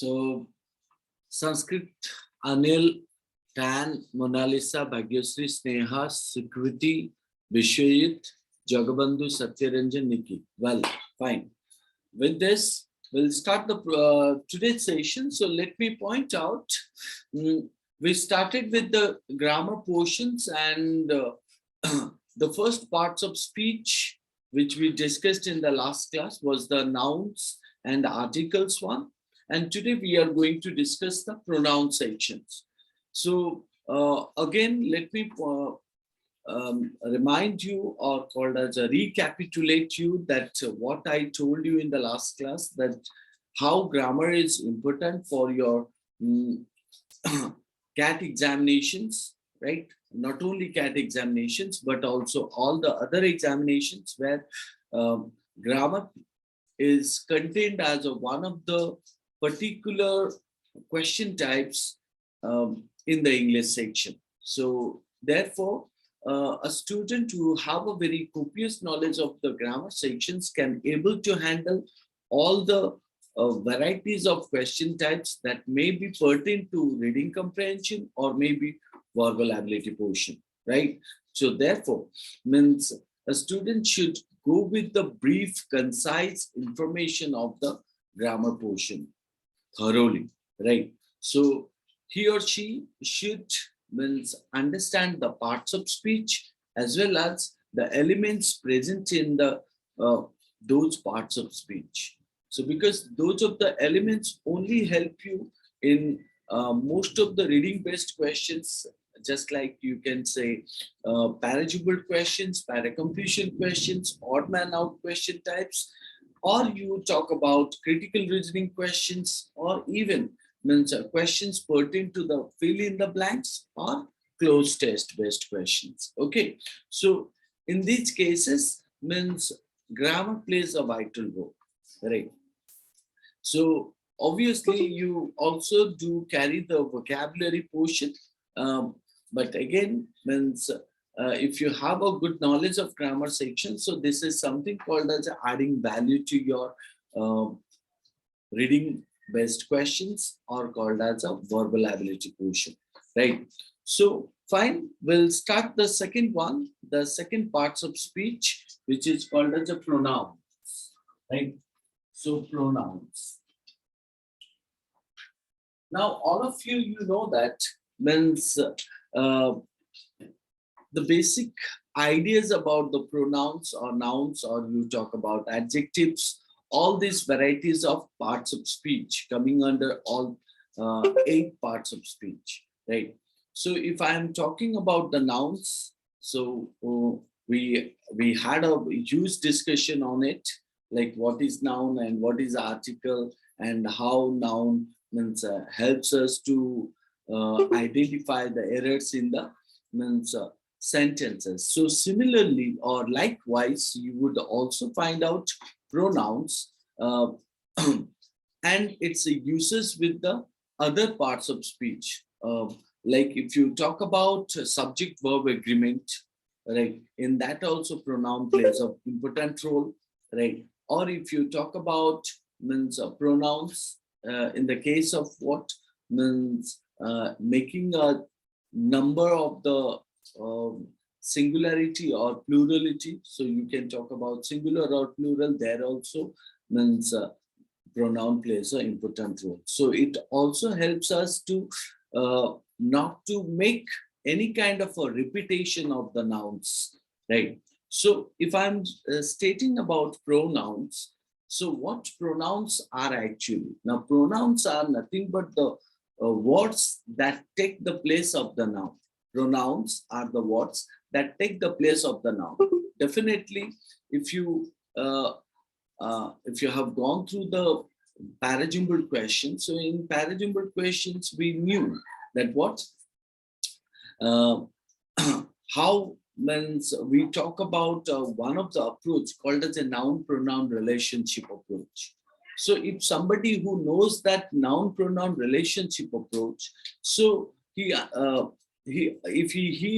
So Sanskrit, Anil, Tan, Mona Lisa, Bhagyasri, Sneha, Sukriti, Vishwajit, Jagabandhu, Satyaranjan, Nikki. Well, fine. With this, we'll start the today's session. So let me point out, we started with the grammar portions and the first parts of speech, which we discussed in the last class, was the nouns and the articles one. And today we are going to discuss the pronoun sections. So again, let me remind you, or called as a recapitulate you, that what I told you in the last class, that how grammar is important for your CAT examinations, right? Not only CAT examinations, but also all the other examinations where grammar is contained as one of the particular question types in the English section. So therefore, a student who have a very copious knowledge of the grammar sections can able to handle all the varieties of question types that may be pertinent to reading comprehension or maybe verbal ability portion, right? So therefore, means a student should go with the brief, concise information of the grammar portion thoroughly, right? So he or she should understand the parts of speech as well as the elements present in the those parts of speech. So because those of the elements only help you in most of the reading based questions, just like you can say parajubal questions, paracompletion questions, odd man out question types, or you talk about critical reasoning questions, or even questions pertain to the fill in the blanks or closed test based questions. Okay, so in these cases grammar plays a vital role, right? So obviously you also do carry the vocabulary portion, but again if you have a good knowledge of grammar section, so this is something called as adding value to your reading based questions, or called as a verbal ability portion, right? So fine, we'll start the second one, the second parts of speech, which is called as a pronoun, right? So pronouns. Now all of you know that the basic ideas about the pronouns or nouns, or you talk about adjectives, all these varieties of parts of speech coming under all 8 parts of speech, right? So if I am talking about the nouns, so we had a huge discussion on it, like what is noun and what is article, and how noun helps us to identify the errors in the sentences. So similarly or likewise, you would also find out pronouns and its uses with the other parts of speech. Like if you talk about subject verb agreement, right, in that also pronoun plays an important role, right? Or if you talk about pronouns in the case of what making a number of the singularity or plurality, so you can talk about singular or plural, there also pronoun plays an important role. So it also helps us to not to make any kind of a repetition of the nouns, right? So if I'm stating about pronouns, so what pronouns are actually? Now pronouns are nothing but the words that take the place of the noun. Pronouns are the words that take the place of the noun. Definitely, if you have gone through the parajumbled questions, so in parajumbled questions we knew that what how we talk about one of the approach called as a noun pronoun relationship approach. So if somebody who knows that noun pronoun relationship approach, so he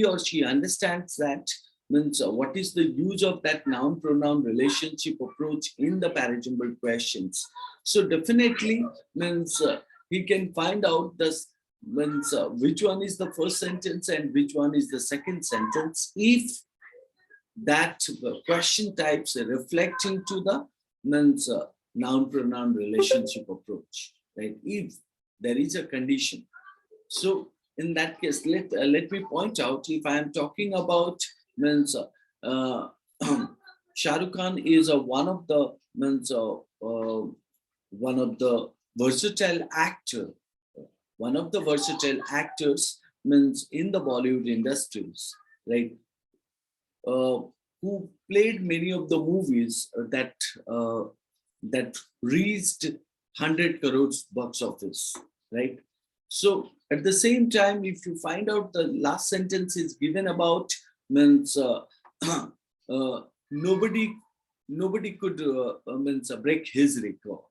or she understands that what is the use of that noun pronoun relationship approach in the parajumbled questions. So definitely he can find out this means which one is the first sentence and which one is the second sentence if that question types reflecting to the means noun pronoun relationship approach, right? If there is a condition. So in that case, let me point out, if I am talking about means Shah Rukh Khan is one of the means one of the versatile actor, one of the versatile actors means in the Bollywood industries, right? Uh, who played many of the movies that reached 100 crores box office, right? So at the same time, if you find out the last sentence is given about means uh, nobody nobody could means break his record.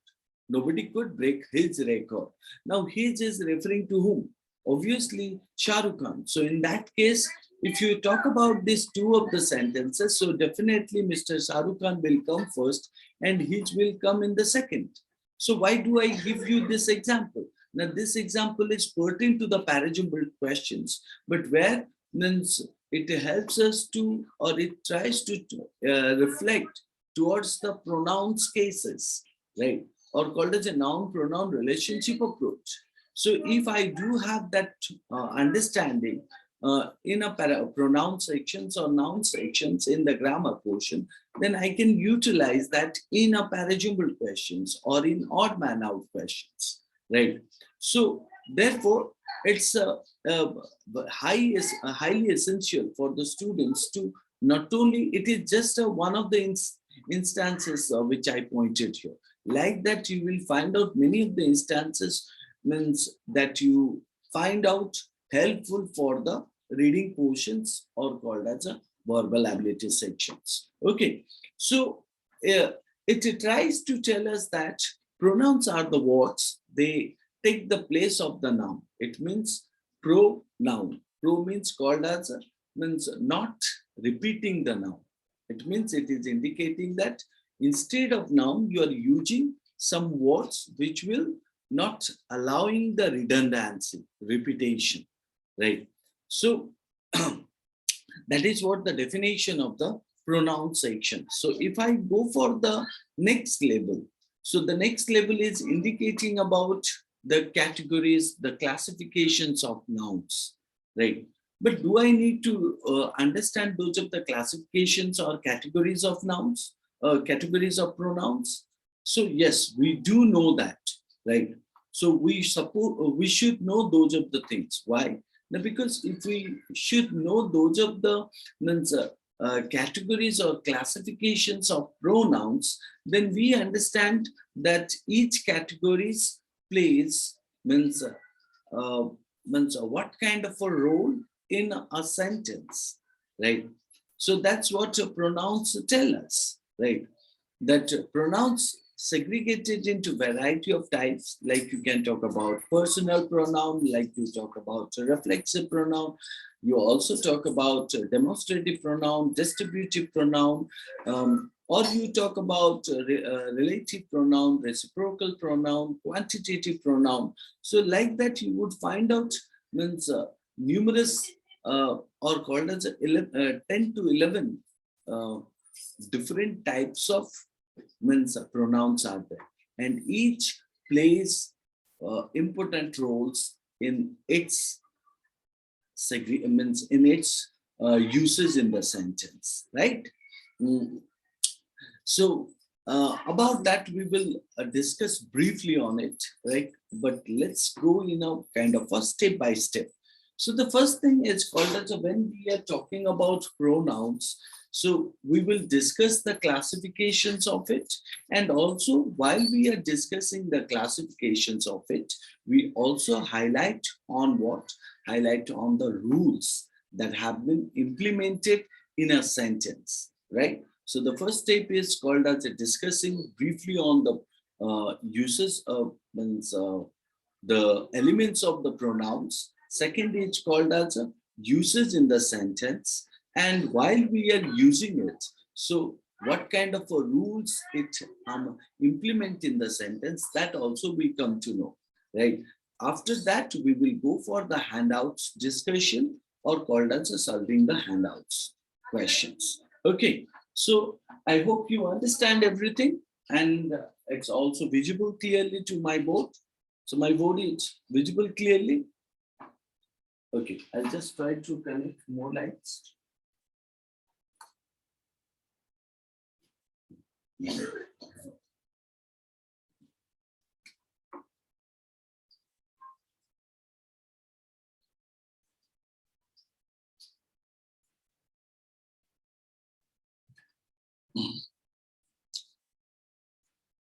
Nobody could break his record. Now his is referring to whom? Obviously Shah Rukh Khan. So in that case, if you talk about these two of the sentences, so definitely Mr. Shah Rukh Khan will come first and his will come in the second. So why do I give you this example? Now this example is pertinent to the paradigm built questions, but where means it helps us to, or it tries to reflect towards the pronouns cases, right? Or called as a noun pronoun relationship approach. So if I do have that understanding in a pronoun sections or noun sections in the grammar portion, then I can utilize that in a parajumbled questions or in odd man out questions, right? So therefore, it's highly essential for the students to not only, it is just one of the instances which I pointed here. Like that, you will find out many of the instances means that you find out helpful for the reading portions or called as a verbal ability sections. Okay, so it tries to tell us that pronouns are the words, they take the place of the noun. It means pronoun. Pro means called as a, means not repeating the noun. It means it is indicating that instead of noun, you are using some words which will not allowing the redundancy, repetition, right? So that is what the definition of the pronoun section. So if I go for the next level, so the next level is indicating about the categories, the classifications of nouns, right? But do I need to understand those of the classifications or categories of nouns, categories of pronouns? So yes, we do know that, right? So we suppose we should know those of the things. Why? Now, because if we should know those of the means, categories or classifications of pronouns, then we understand that each categories plays means what kind of a role in a sentence, right? So that's what pronouns tell us, right? That pronouns segregated into variety of types, like you can talk about personal pronoun, like you talk about reflexive pronoun, you also talk about demonstrative pronoun, distributive pronoun, or you talk about relative pronoun, reciprocal pronoun, quantitative pronoun. So like that, you would find out means numerous or called as 10 to 11 different types of means pronouns are there, and each plays important roles in its means in its uses in the sentence, right? Mm. So about that we will discuss briefly on it, right? But let's go in a kind of a step by step. So the first thing is called as when we are talking about pronouns, so we will discuss the classifications of it, and also while we are discussing the classifications of it, we also highlight on what? Highlight on the rules that have been implemented in a sentence, right? So the first step is called as discussing briefly on the uses of means the elements of the pronouns. Second is called as uses in the sentence, and while we are using it, so what kind of rules it implement in the sentence, that also we come to know. right? After that, we will go for the handouts discussion, or called as solving the handouts questions. Okay, so I hope you understand everything, and it's also visible clearly to my board. So my board is visible clearly. Okay, I'll just try to connect more lights.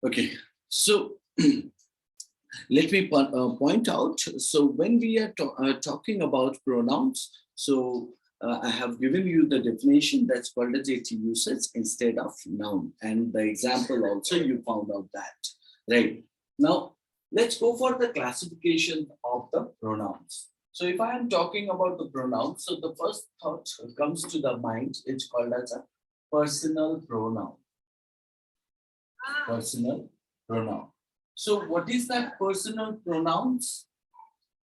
Okay, so let me point out. So when we are talking about pronouns, so I have given you the definition that's called as dative usage instead of noun, and the example also you found out that, right? Now let's go for the classification of the pronouns. So if I am talking about the pronouns, so the first thought comes to the mind. It's called as a personal pronoun. Personal pronoun. So what is that personal pronouns?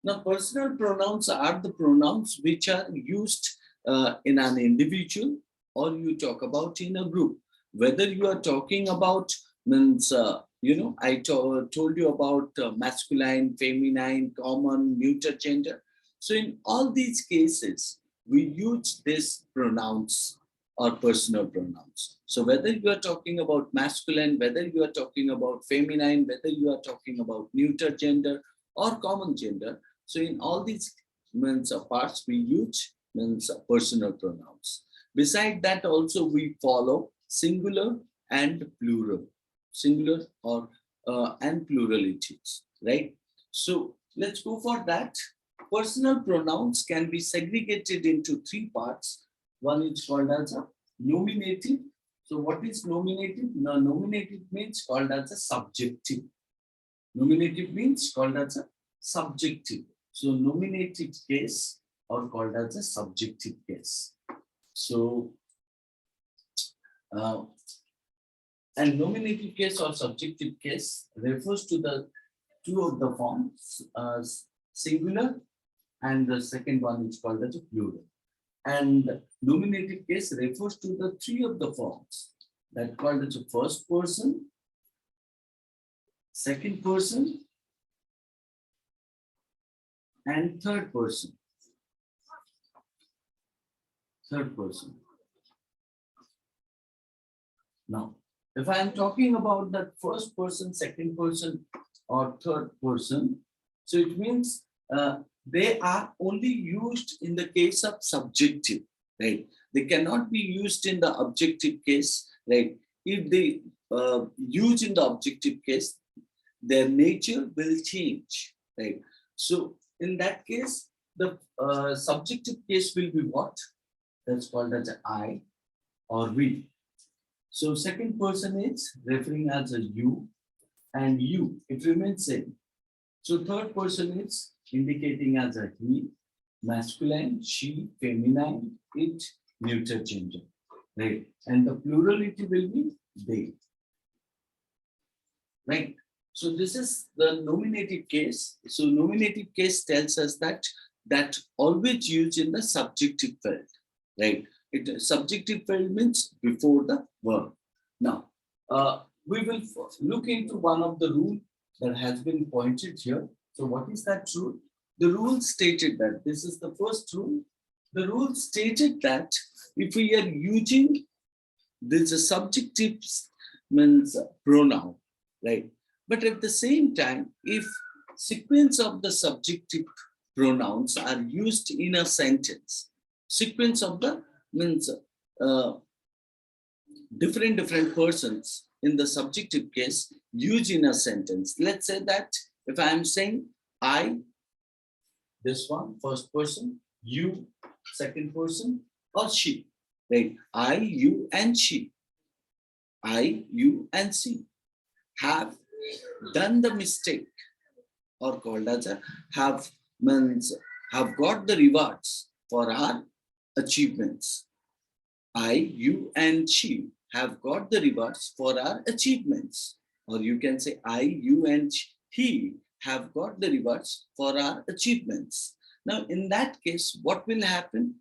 Now, personal pronouns are the pronouns which are used in an individual, or you talk about in a group. Whether you are talking about, means, I told you about masculine, feminine, common, neuter gender. So in all these cases, we use these pronouns or personal pronouns. So whether you are talking about masculine, whether you are talking about feminine, whether you are talking about neuter gender or common gender, so in all these parts we use personal pronouns. Beside that also we follow singular and plural, singular or and pluralities, right? So let's go for that. Personal pronouns can be segregated into three parts. One is called as a nominative. So what is nominative? Now, nominative means called as a subjective. Nominative means called as a subjective. So nominative case or called as a subjective case. So and nominative case or subjective case refers to the two of the forms, singular, and the second one is called as a plural. And nominative case refers to the three of the forms that called as a first person, second person, and third person. Third person. Now, if I am talking about that first person, second person, or third person, so it means they are only used in the case of subjective, right? They cannot be used in the objective case, right? If they use in the objective case, their nature will change, right? So in that case, the subjective case will be what? That's called as I or we. So second person is referring as a you and you. It remains same. So third person is indicating as a he, masculine, she, feminine, it, neuter gender, right? And the plurality will be they, right? So this is the nominative case. So nominative case tells us that always used in the subjective field, right? Subjective field means before the verb. Now, we will look into one of the rule that has been pointed here. So what is that rule? The rule stated that, this is the first rule. The rule stated that if we are using this a subjective means pronoun, right? But at the same time, if sequence of the subjective pronouns are used in a sentence, sequence of the means different persons in the subjective case used in a sentence. Let's say that if I am saying I, this one, first person, you, second person, or she, right? I, you, and she. I, you, and she have done the mistake, or called as a have means have got the rewards for our achievements. I, you, and she have got the rewards for our achievements. Or you can say I, you, and he have got the rewards for our achievements. Now, in that case, what will happen?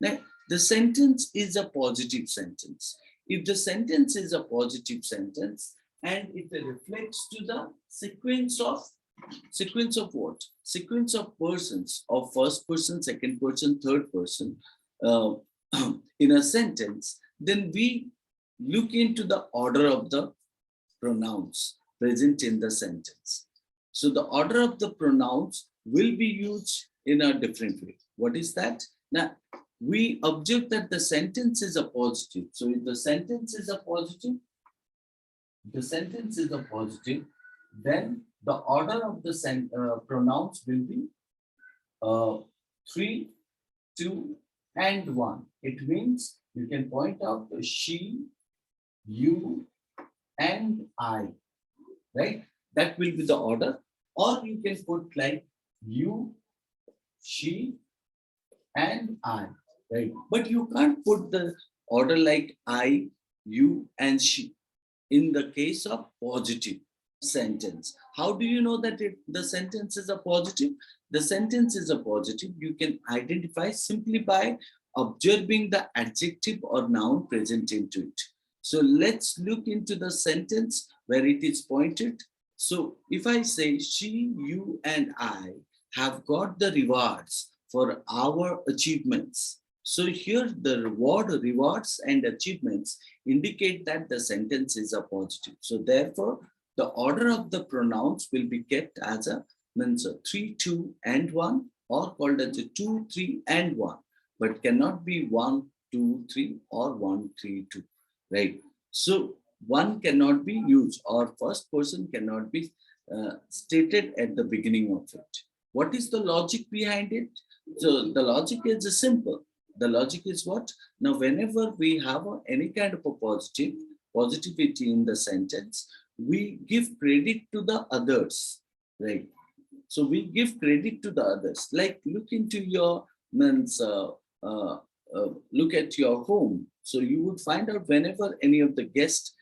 Now, the sentence is a positive sentence. If the sentence is a positive sentence and it reflects to the sequence of what? Sequence of persons, of first person, second person, third person uh, in a sentence, then we look into the order of the pronouns present in the sentence. So the order of the pronouns will be used in a different way. What is that? Now, we observe that the sentence is a positive. So if the sentence is a positive, then the order of the pronouns will be 3, 2, and 1. It means you can point out she, you, and I, right? That will be the order. Or you can put like you, she, and I, right? But you can't put the order like I, you, and she in the case of positive sentence. How do you know that the sentence is a positive? The sentence is a positive. You can identify simply by observing the adjective or noun present into it. So let's look into the sentence where it is pointed. So if I say she, you, and I have got the rewards for our achievements. So here the rewards and achievements indicate that the sentence is a positive. So therefore, the order of the pronouns will be kept as a 3, 2, and 1, or called as a 2, 3, and 1, but cannot be 1, 2, 3, or 1, 3, 2, right? So one cannot be used, or first person cannot be stated at the beginning of it. What is the logic behind it? So the logic is simple. The logic is what? Now, whenever we have any kind of a positivity in the sentence, we give credit to the others, right? So we give credit to the others. Like look into your look at your home. So you would find out whenever any of the guests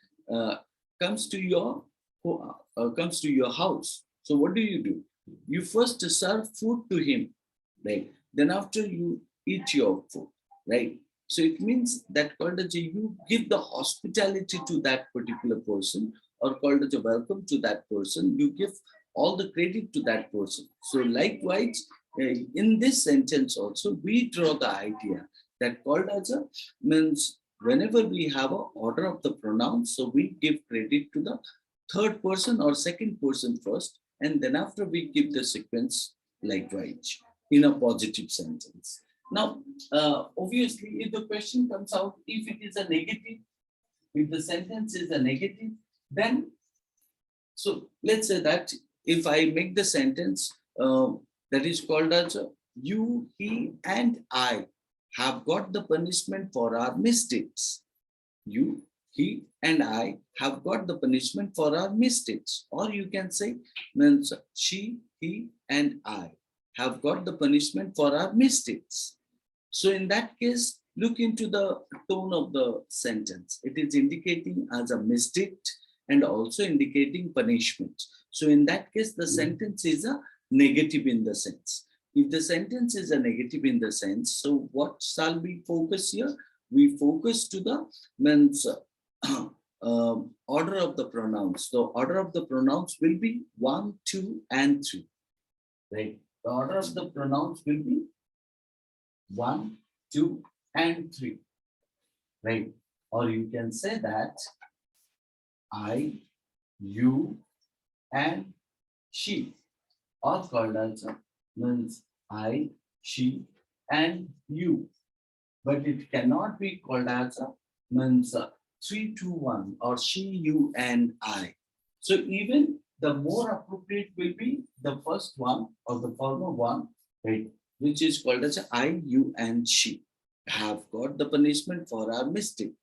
comes to your house. So what do? You first serve food to him, right? Then after you eat your food, right? So it means that called as you give the hospitality to that particular person, or called as a welcome to that person. You give all the credit to that person. So likewise, in this sentence also, we draw the idea that called as a means whenever we have an order of the pronouns, so we give credit to the third person or second person first, and then after we give the sequence likewise in a positive sentence. Now, obviously, if the question comes out, if it is a negative, if the sentence is a negative, then, so let's say that if I make the sentence that is called as you, he, and I have got the punishment for our mistakes. You, he, and I have got the punishment for our mistakes. Or you can say, means she, he, and I have got the punishment for our mistakes. So in that case, look into the tone of the sentence. It is indicating as a mistake and also indicating punishment. So in that case, the sentence is a negative in the sense. If the sentence is a negative in the sense, so what shall we focus here? We focus to the means order of the pronouns. The order of the pronouns will be 1, 2, and 3. Right? The order of the pronouns will be 1, 2, and 3. Right? Or you can say that I, you, and she, or called as means I, she, and you. But it cannot be called as means 3, 2, 1, or she, you, and I. So even the more appropriate will be the first one or the former one, right, which is called as I, you, and she have got the punishment for our mistake.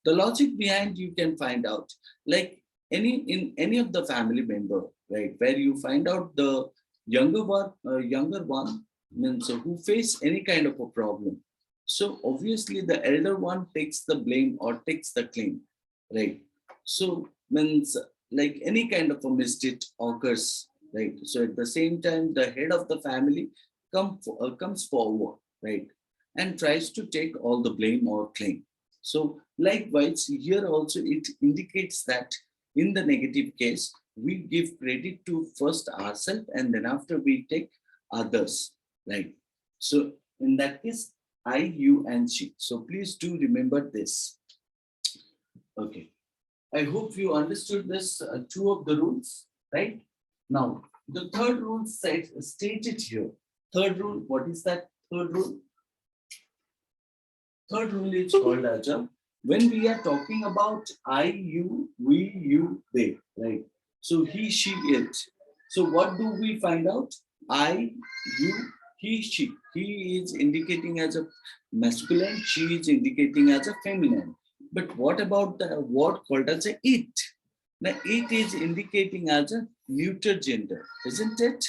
The logic behind you can find out, like in any of the family member, right, where you find out the younger one means who face any kind of a problem. So obviously the elder one takes the blame or takes the claim, right? So means like any kind of a mistake occurs right? So at the same time, the head of the family comes forward, right, and tries to take all the blame or claim. So likewise, here also it indicates that in the negative case, we give credit to first ourselves and then after we take others, right? So in that case, I, you, and she. So please do remember this. Okay. I hope you understood this two of the rules, right? Now, the third rule stated here. Third rule, what is that third rule? Third rule is called as a, when we are talking about I, you, we, you, they, right? So he, she, it. So what do we find out? I, you, he, she. He is indicating as a masculine, she is indicating as a feminine. But what about the word called as a it? Now it is indicating as a neuter gender, isn't it?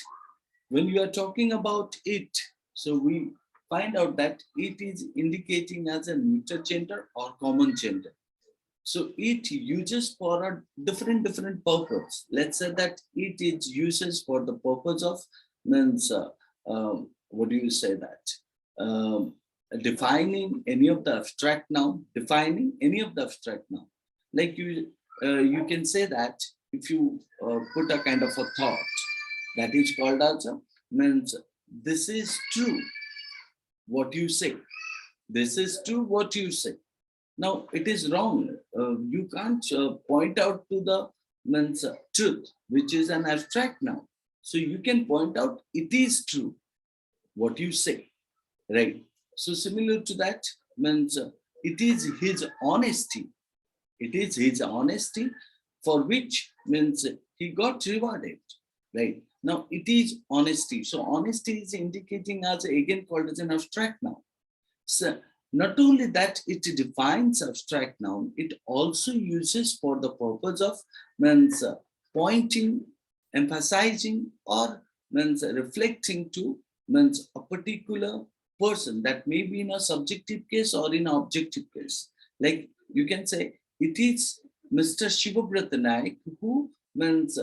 When you are talking about it, so we find out that it is indicating as a neuter gender or common gender. So it uses for a different purpose. Let's say that it is uses for the purpose of means what do you say that defining any of the abstract noun, defining any of the abstract noun. Like you can say that if you put a kind of a thought, that is called as a means this is true what you say. This is true what you say. Now it is wrong. You can't point out to the means truth, which is an abstract noun. So you can point out it is true what you say, right? So similar to that means it is his honesty. It is his honesty for which means he got rewarded, right? Now it is honesty. So honesty is indicating as again called as an abstract noun. So not only that it defines abstract noun, it also uses for the purpose of means pointing, emphasizing, or means reflecting to means a particular person that may be in a subjective case or in an objective case. Like you can say it is Mr. Shivabrata Naik who means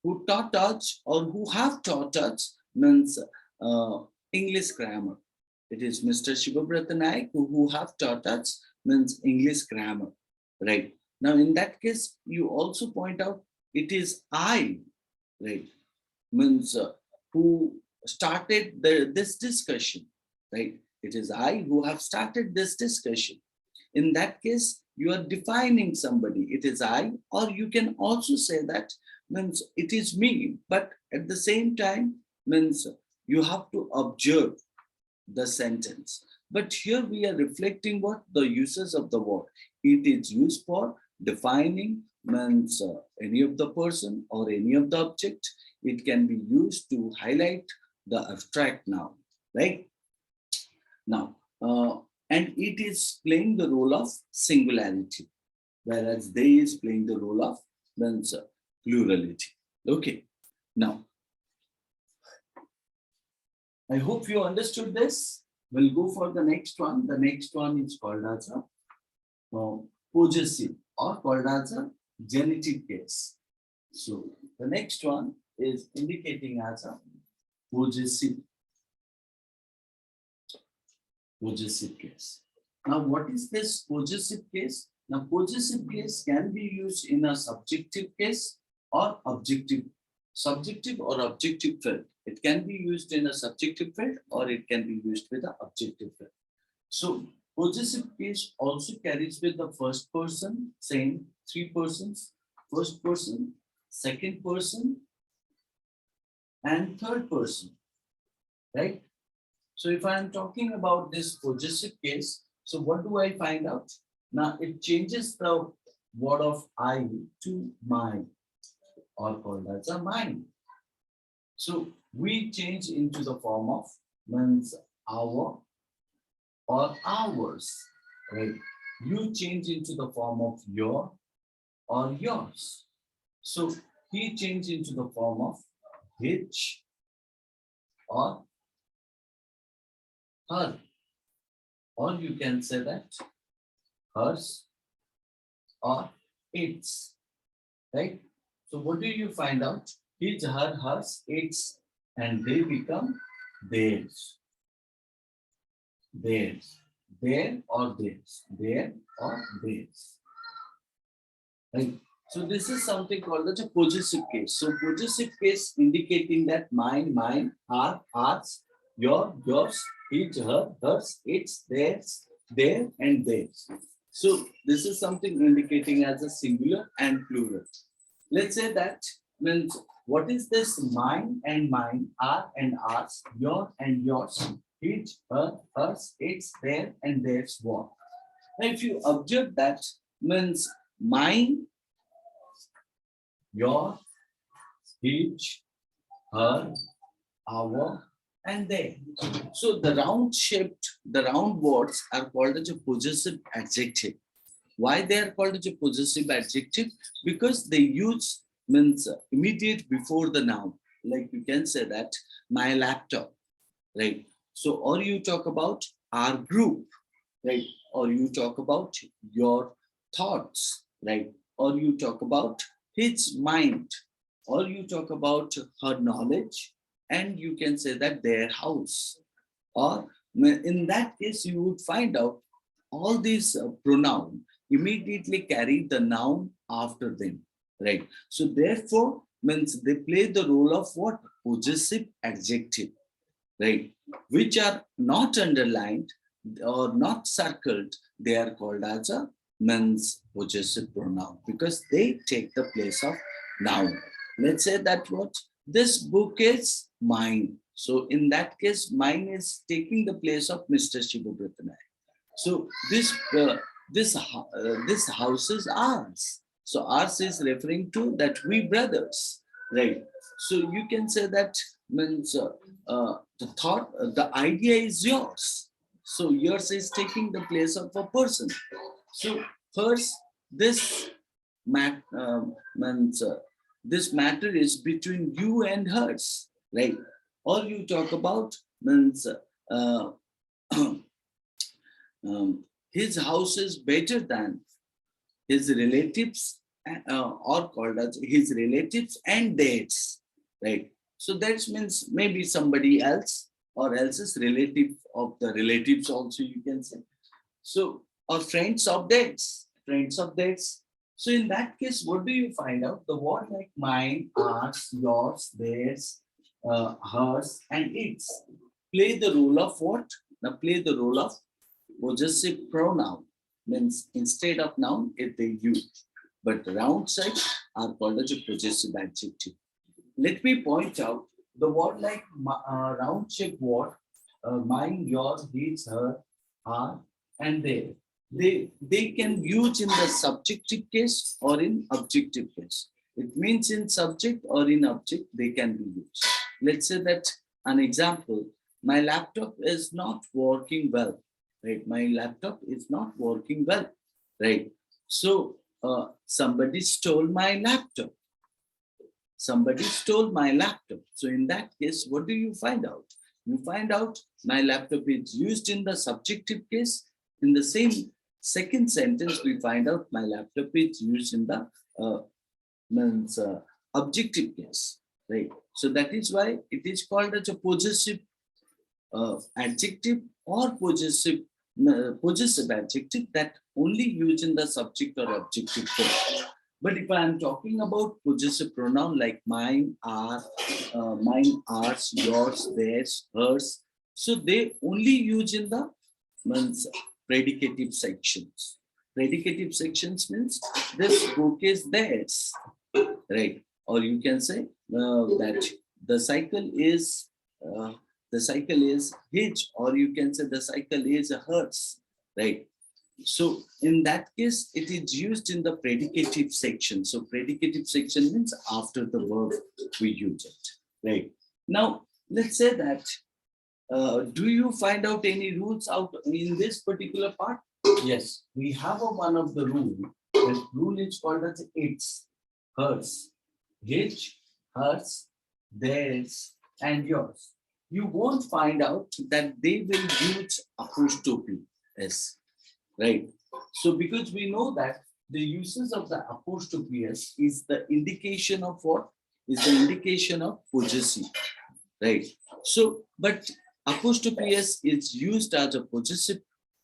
who taught us or who have taught us means English grammar. It is Mr. Shivabrata Naik who have taught us means English grammar, right? Now, in that case, you also point out it is I, right? Means who started this discussion, right? It is I who have started this discussion. In that case, you are defining somebody. It is I, or you can also say that means it is me, but at the same time means you have to observe the sentence. But here we are reflecting what the uses of the word. It is used for defining means any of the person or any of the object. It can be used to highlight the abstract noun, right? Now, and it is playing the role of singularity, whereas they is playing the role of means plurality. Okay. Now, I hope you understood this. We'll go for the next one. The next one is called as a possessive or called as a genitive case. So the next one is indicating as a possessive case. Now, what is this possessive case? Now, possessive case can be used in a subjective case or subjective or objective field. It can be used in a subjective field or it can be used with an objective field. So, possessive case also carries with the first person, same three persons, first person, second person, and third person, right? So if I am talking about this possessive case, so what do I find out? Now it changes the word of I to mine or called as a mine. So we change into the form of means our or ours, right? You change into the form of your or yours. So he changed into the form of his or her, or you can say that hers or its, right? So what do you find out? His, her, hers, its, and they become theirs. Theirs. Their or theirs. Their or theirs. Right. So this is something called as a possessive case. So possessive case indicating that mine, our, ours, yours, his, her, hers, its, theirs, their, and theirs. So this is something indicating as a singular and plural. Let's say that means what is this mine and mine, our and ours, your and yours, his, her, hers, its, their, and theirs what? Now if you observe that means mine, your, his, her, our, and their. So the round words are called as a possessive adjective. Why they are called as a possessive adjective? Because they use means immediate before the noun. Like you can say that my laptop, right? So or you talk about our group, right? Or you talk about your thoughts, right? Or you talk about his mind, or you talk about her knowledge, and you can say that their house. Or in that case, you would find out all these pronoun immediately carry the noun after them, right? So therefore, means they play the role of what? Possessive adjective, right? Which are not underlined or not circled, they are called as a means possessive pronoun because they take the place of noun. Let's say that what? This book is mine. So in that case, mine is taking the place of Mr. Shivabratana. So this house is ours. So ours is referring to that we brothers, right? So you can say that means the thought, the idea is yours. So yours is taking the place of a person. So first, this means this matter is between you and hers, right? Or you talk about means his house is better than his relatives, or called as his relatives and theirs, right? So that means maybe somebody else or else's relative of the relatives also you can say. So, or friends of theirs, friends of theirs. So in that case, what do you find out? The word like mine, ours, yours, theirs, hers, and its play the role of what? Now play the role of possessive pronoun. Means instead of noun, if they use. But round side are called as a possessive adjective. Let me point out the word like round shape word, mine, yours, his, her, are, and they. They can use in the subjective case or in objective case. It means in subject or in object they can be used. Let's say that an example, my laptop is not working well, right? My laptop is not working well, right? So somebody stole my laptop. Somebody stole my laptop. So in that case, what do you find out? You find out my laptop is used in the subjective case. In the same second sentence, we find out my laptop is used in the means, objective case, right? So that is why it is called as a possessive adjective or possessive adjective that only used in the subject or objective case. But if I am talking about possessive pronoun like mine, ours, yours, theirs, hers, so they only use in the means predicative sections. Predicative sections means this book is theirs, right? Or you can say that the cycle is his, or you can say the cycle is hers, right? So in that case, it is used in the predicative section. So predicative section means after the verb we use it, right? Now, let's say that, do you find out any rules out in this particular part? Yes, we have one of the rule. That rule is called as its, hers, his, hers, theirs, and yours. You won't find out that they will use apostrophe s, right? So because we know that the uses of the apostrophe s is the indication of what? Is the indication of possessive, right? So, but apostrophe s is used as a possessive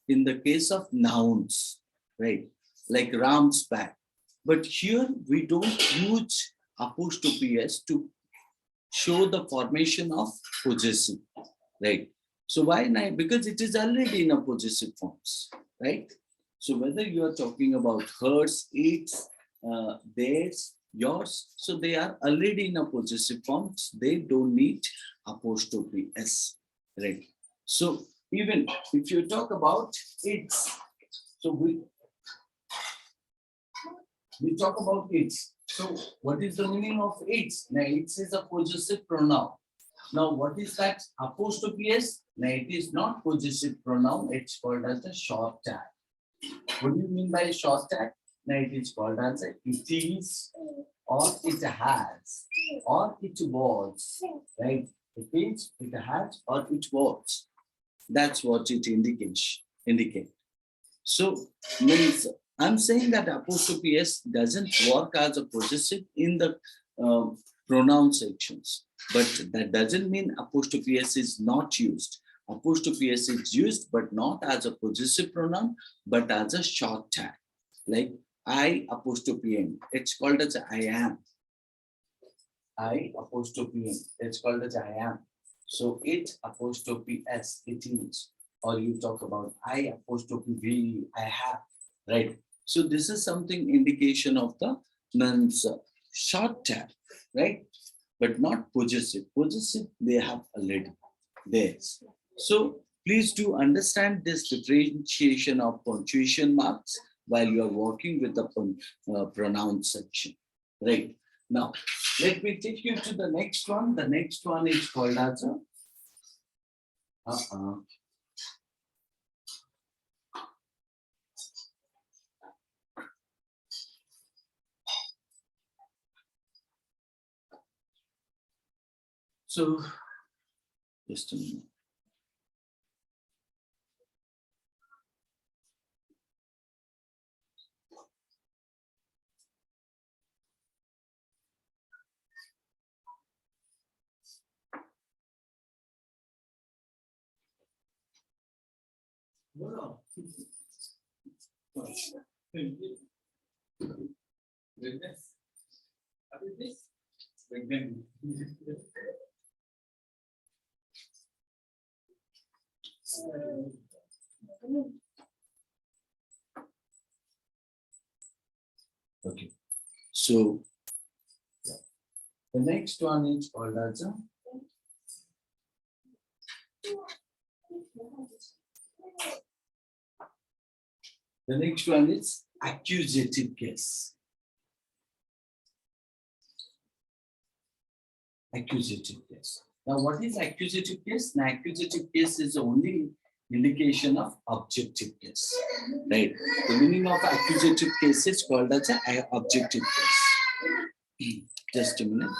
in the case of nouns, right? Like Ram's bag. But here we don't use apostrophe s to show the formation of possessive, right? So why not? Because it is already in a possessive forms, right? So whether you are talking about hers, its, theirs, yours, so they are already in a possessive forms. They don't need apostrophe s, right? So even if you talk about its, so we talk about its. So what is the meaning of its? Now its is a possessive pronoun. Now what is that apostrophe s? Now it is not possessive pronoun. It's called as a short tag. What do you mean by short tag? Now it is called as a it is, or it has, or it was, right? It is, it has, or it was. That's what it indicates. So means I'm saying that apostrophe s doesn't work as a possessive in the pronoun sections, but that doesn't mean apostrophe s is not used. Apostrophe s is used, but not as a possessive pronoun, but as a short tag, like I apostrophe n. It's called as I am. I apostrophe n. It's called as I am. So it apostrophe s, it is. Or you talk about I apostrophe v, I have, right? So this is something indication of the means short tag, right? But not possessive. Possessive, they have already theirs. So please do understand this differentiation of punctuation marks while you are working with the pronoun section, right? Now, let me take you to the next one. The next one is called as a so just a minute. Okay, so the next one is called as a the next one is accusative case. Accusative case. Now, what is accusative case? Now, accusative case is the only indication of objective case, right? The meaning of accusative case is called as an objective case. Just a minute.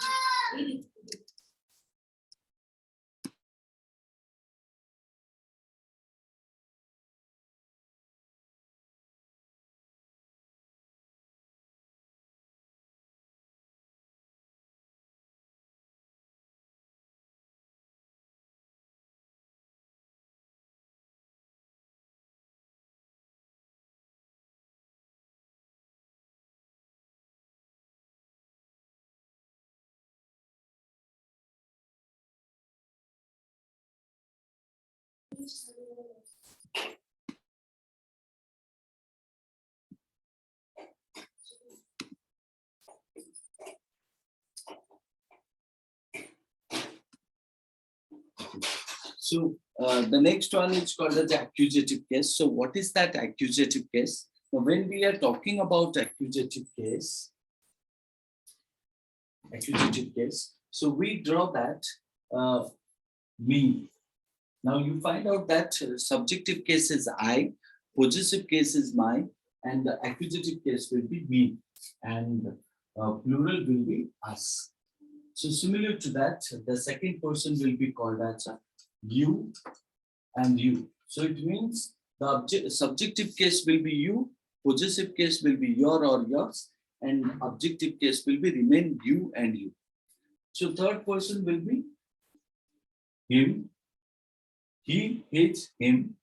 So the next one is called as accusative case. So what is that accusative case? So when we are talking about accusative case, so we draw that me. Now you find out that subjective case is I, possessive case is my, and the accusative case will be me, and plural will be us. So similar to that, the second person will be called as you and you. So it means the subjective case will be you Possessive case will be your or yours, and objective case will be remain you and you. So third person will be him, he, his, him,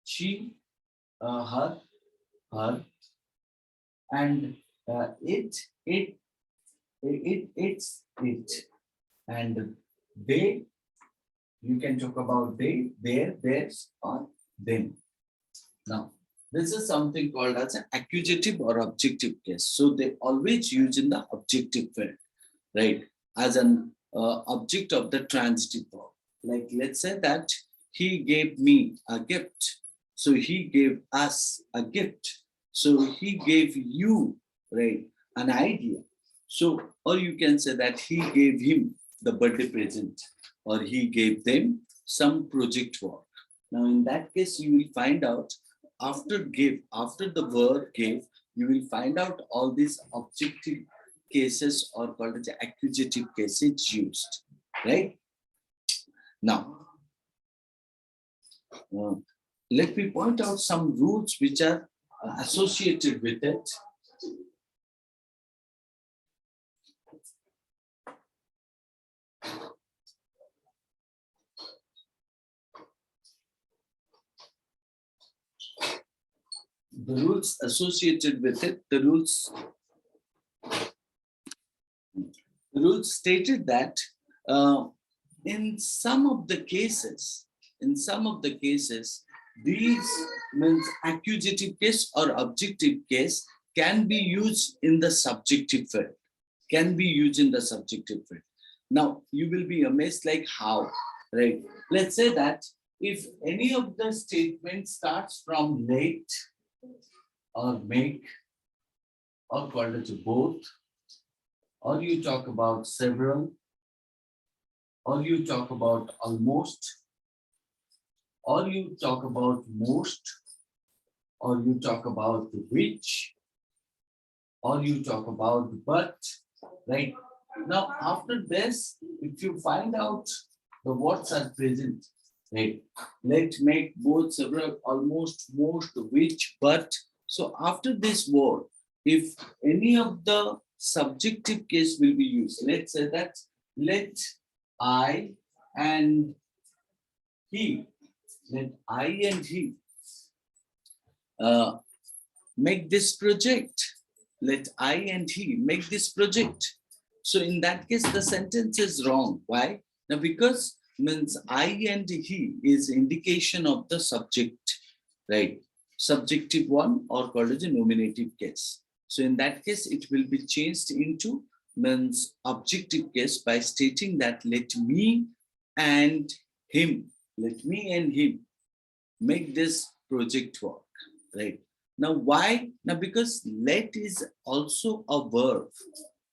she, her, her, and it's, it, and they. You can talk about they, their, theirs, or them. Now, this is something called as an accusative or objective case. So they always use in the objective field, right? As an object of the transitive verb. Like let's say that he gave me a gift. So he gave us a gift. So he gave you, right, an idea. So, or you can say that he gave him the birthday present, or he gave them some project work. Now, in that case, you will find out after give, after the verb gave, you will find out all these objective cases or called as accusative cases used, right? Now, let me point out some rules which are associated with it. The rules associated with it, the rules stated that in some of the cases, these means accusative case or objective case can be used in the subjective field, Now, you will be amazed like how, right? Let's say that if any of the statements starts from late or make or called as both, or you talk about several, or you talk about almost, or you talk about most, or you talk about which, or you talk about but, right? Now, after this, if you find out the words are present, right? Let, make, both, several, almost, most, which, but. So after this word, if any of the subjective case will be used, let's say that let I and he, make this project. Let I and he make this project. So in that case, the sentence is wrong. Why? Now, because means I and he is indication of the subject, right? Subjective one or called as a nominative case. So in that case, it will be changed into means objective case by stating that let me and him make this project work, right? Now, why? Now, because let is also a verb,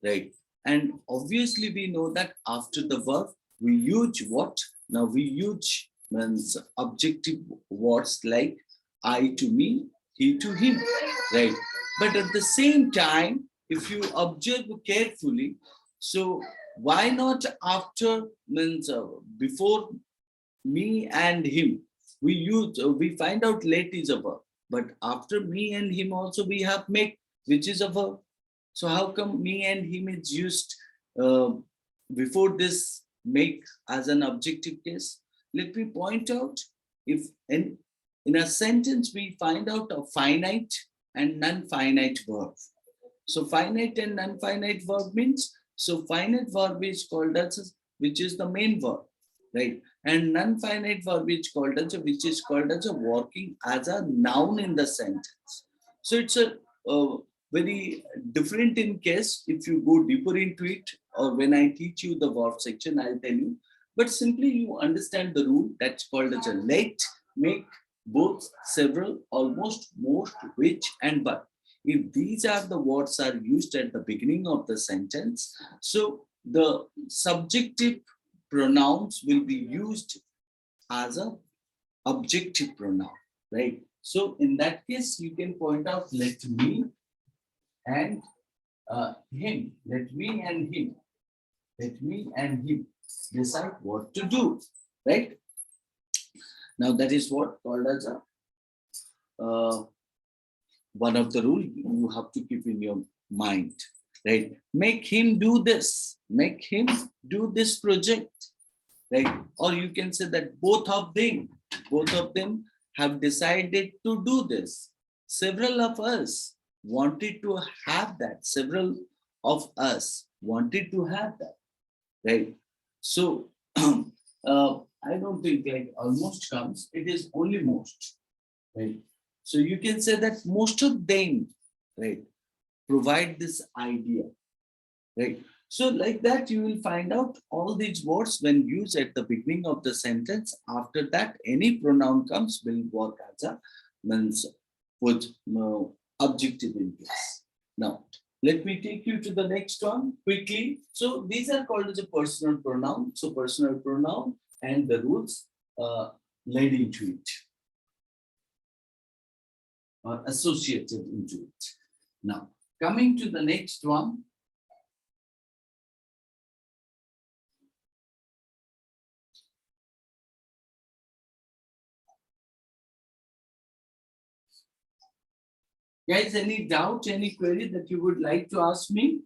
right? And obviously, we know that after the verb, we use what? Now, we use means objective words like I to me, he to him, right? But at the same time, if you observe carefully, so why not after means before me and him? We find out let is a verb, but after me and him also we have make, which is a verb. So how come me and him is used uh, before this make as an objective case? Let me point out, if in a sentence we find out a finite and non-finite verb. So finite and non-finite verb means, so finite verb is called as, which is the main verb, right? And non-finite verb is called as, which is called as a working as a noun in the sentence. So it's a very different in case if you go deeper into it, or when I teach you the verb section, I'll tell you. But simply you understand the rule that's called as a let, make, both, several, almost, most, which, and but. If these are the words are used at the beginning of the sentence, so the subjective pronouns will be used as a objective pronoun, right? So in that case, you can point out let me and him, let me and him decide what to do, right? Now that is what called as a one of the rules you have to keep in your mind, right? Make him do this, make him do this project, right? Or you can say that both of them have decided to do this. Several of us wanted to have that. Several of us wanted to have that, right? So I don't think like almost comes. It is only most, right? So you can say that most of them, right, provide this idea, right? So like that, you will find out all these words when used at the beginning of the sentence. After that, any pronoun comes will work as a means with objective in place. Now, let me take you to the next one quickly. So these are called as a personal pronoun. So personal pronoun and the rules led into it or associated into it. Now, coming to the next one. Guys, any doubt, any query that you would like to ask me?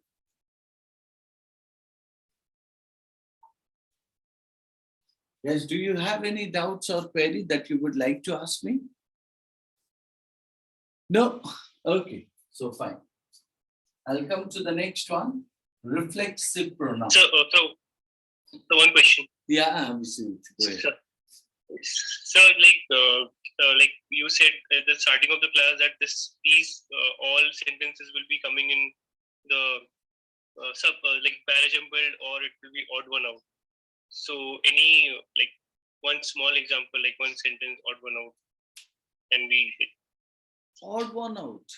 Yes, do you have any doubts or query that you would like to ask me? No? Okay, so fine. I'll come to the next one. Reflexive pronoun. So one question. Yeah, absolutely. Go ahead. So like you said at the starting of the class that these all sentences will be coming in the like parajumbled or it will be odd one out. So any like one small example, like one sentence odd one out, can we hit? Odd one out.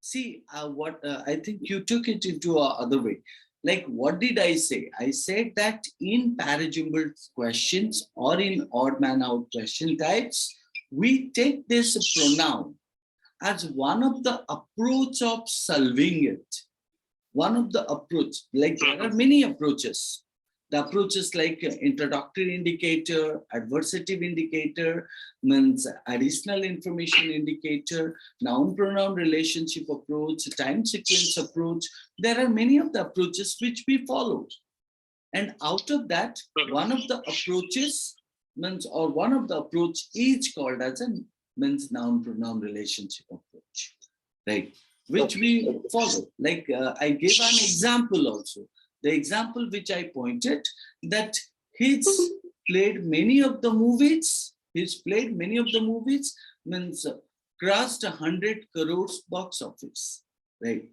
See, I think you took it into other way. Like, what did I say? I said that in parajumbled questions or in odd man out question types, we take this pronoun as one of the approach of solving it. One of the approach, like there are many approaches. The approaches like introductory indicator, adversative indicator, means additional information indicator, noun pronoun relationship approach, time sequence approach. There are many of the approaches which we follow. And out of that, one of the approaches means, or one of the approach is called as a means noun pronoun relationship approach, right? Which we follow. Like I gave an example also. The example which I pointed that he's played many of the movies. Means crossed 100 crores box office, right?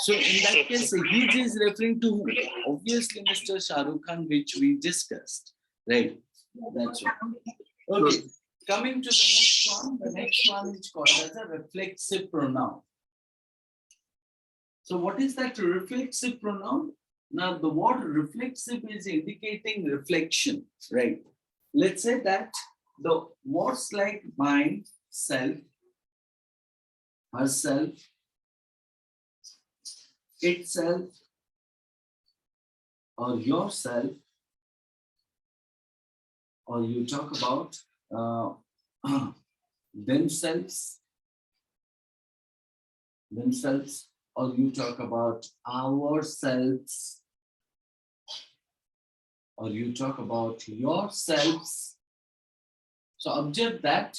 So in that case, he is referring to who? Obviously Mr. Shah Rukh Khan, which we discussed, right? That's right. Okay, coming to the next one is called as a reflexive pronoun. So what is that reflexive pronoun? Now the word reflexive is indicating reflection, right? Let's say that the words like mind, self, herself, itself, or yourself, or you talk about themselves, or you talk about ourselves, or you talk about yourselves. So observe that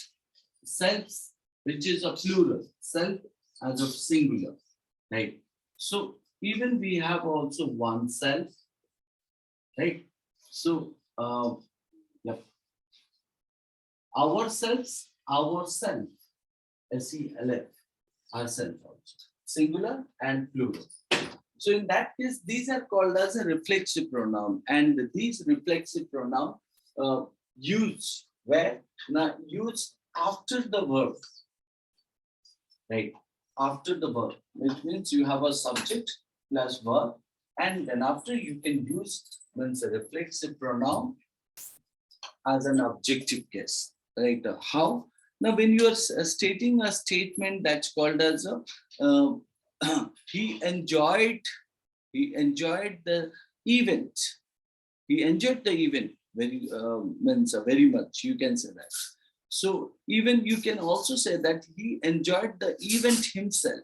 selves, which is a plural, self as of singular, right? So even we have also one self, right? So yep. Ourselves, ourself, SELF, ourself also, singular and plural. So in that case, these are called as a reflexive pronoun, and these reflexive pronoun used where? Now used after the verb, right? After the verb, which means you have a subject plus verb, and then after you can use means a reflexive pronoun as an objective case, right? How? Now, when you are stating a statement that's called as a he enjoyed the event. He enjoyed the event very means very much. You can say that. So even you can also say that he enjoyed the event himself,